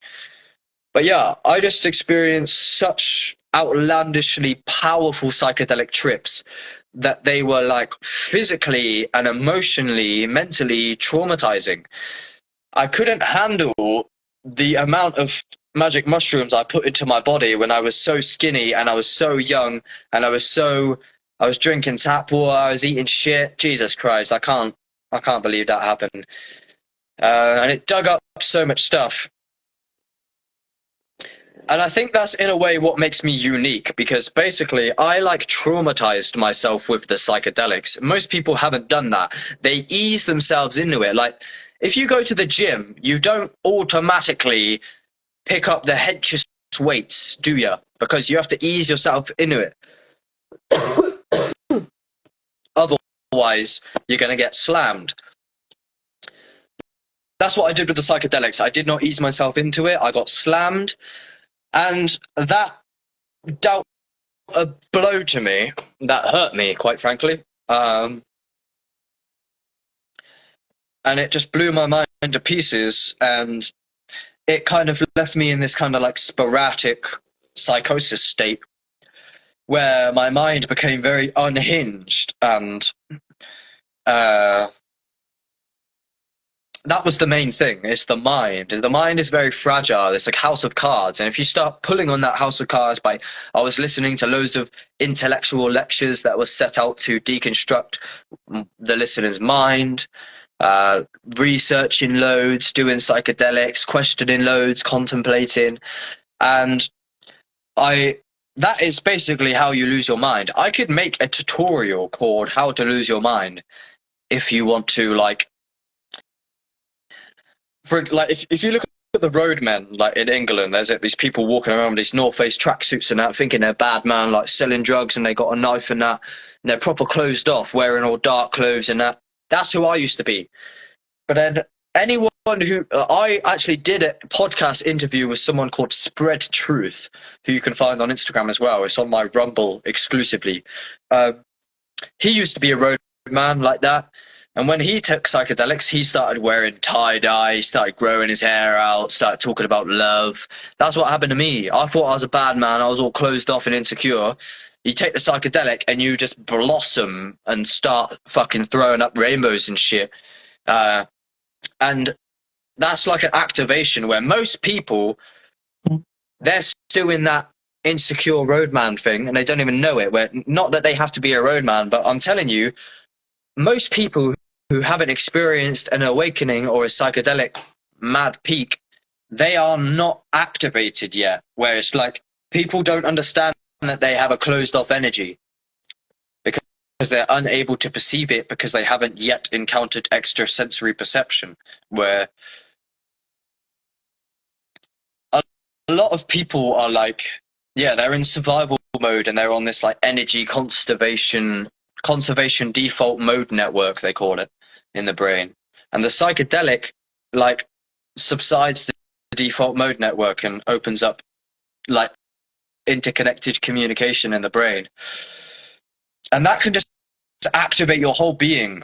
But yeah, I just experienced such outlandishly powerful psychedelic trips that they were like physically and emotionally, mentally traumatizing. I couldn't handle the amount of magic mushrooms I put into my body when I was so skinny and I was so young and I was drinking tap water, I was eating shit. Jesus Christ, I can't believe that happened. And it dug up so much stuff. And I think that's in a way what makes me unique, because basically I like traumatized myself with the psychedelics. Most people haven't done that. They ease themselves into it. Like, if you go to the gym, you don't automatically pick up the heaviest weights, do you? Because you have to ease yourself into it. Otherwise, you're going to get slammed. That's what I did with the psychedelics. I did not ease myself into it. I got slammed. And that dealt a blow to me that hurt me, quite frankly. And it just blew my mind to pieces. And it kind of left me in this kind of like sporadic psychosis state where my mind became very unhinged. And that was the main thing. It's the mind. The mind is very fragile. It's like a house of cards. And if you start pulling on that house of cards I was listening to loads of intellectual lectures that were set out to deconstruct the listener's mind, researching loads, doing psychedelics, questioning loads, contemplating. And that is basically how you lose your mind. I could make a tutorial called How to Lose Your Mind if you want to, like, if you look at the roadmen, like in England, there's these people walking around with these North Face tracksuits and that, thinking they're bad man, like selling drugs, and they got a knife and that, and they're proper closed off, wearing all dark clothes and that. That's who I used to be. But then anyone who I actually did a podcast interview with someone called Spread Truth, who you can find on Instagram as well. It's on my Rumble exclusively. He used to be a roadman like that. And when he took psychedelics, he started wearing tie-dye, started growing his hair out, started talking about love. That's what happened to me. I thought I was a bad man. I was all closed off and insecure. You take the psychedelic and you just blossom and start fucking throwing up rainbows and shit. And that's like an activation where most people, they're still in that insecure roadman thing and they don't even know it. Where, not that they have to be a roadman, but I'm telling you, most people who haven't experienced an awakening or a psychedelic mad peak, they are not activated yet. Where it's like people don't understand that they have a closed off energy because they're unable to perceive it because they haven't yet encountered extrasensory perception. Where a lot of people are like, yeah, they're in survival mode and they're on this like energy conservation default mode network, they call it, in the brain. And the psychedelic like subsides the default mode network and opens up like interconnected communication in the brain. And that can just activate your whole being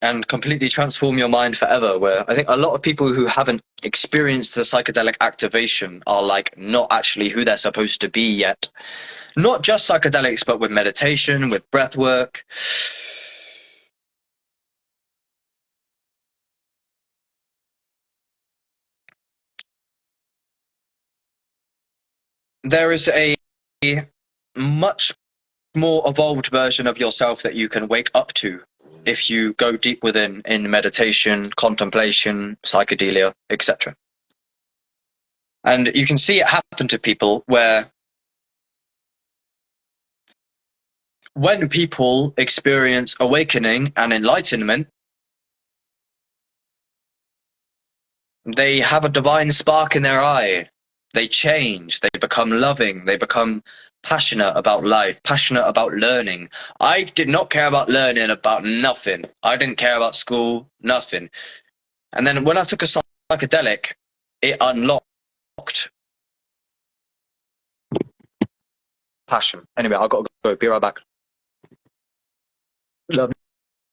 and completely transform your mind forever. Where I think a lot of people who haven't experienced the psychedelic activation are like not actually who they're supposed to be yet. Not just psychedelics, but with meditation, with breath work. There is a much more evolved version of yourself that you can wake up to if you go deep within in meditation, contemplation, psychedelia, etc. And you can see it happen to people where when people experience awakening and enlightenment, they have a divine spark in their eye. They change, they become loving, they become passionate about life, passionate about learning. I did not care about learning about nothing. I didn't care about school, nothing. And then when I took a psychedelic, it unlocked unlocked passion. Anyway, I got to go. Be right back.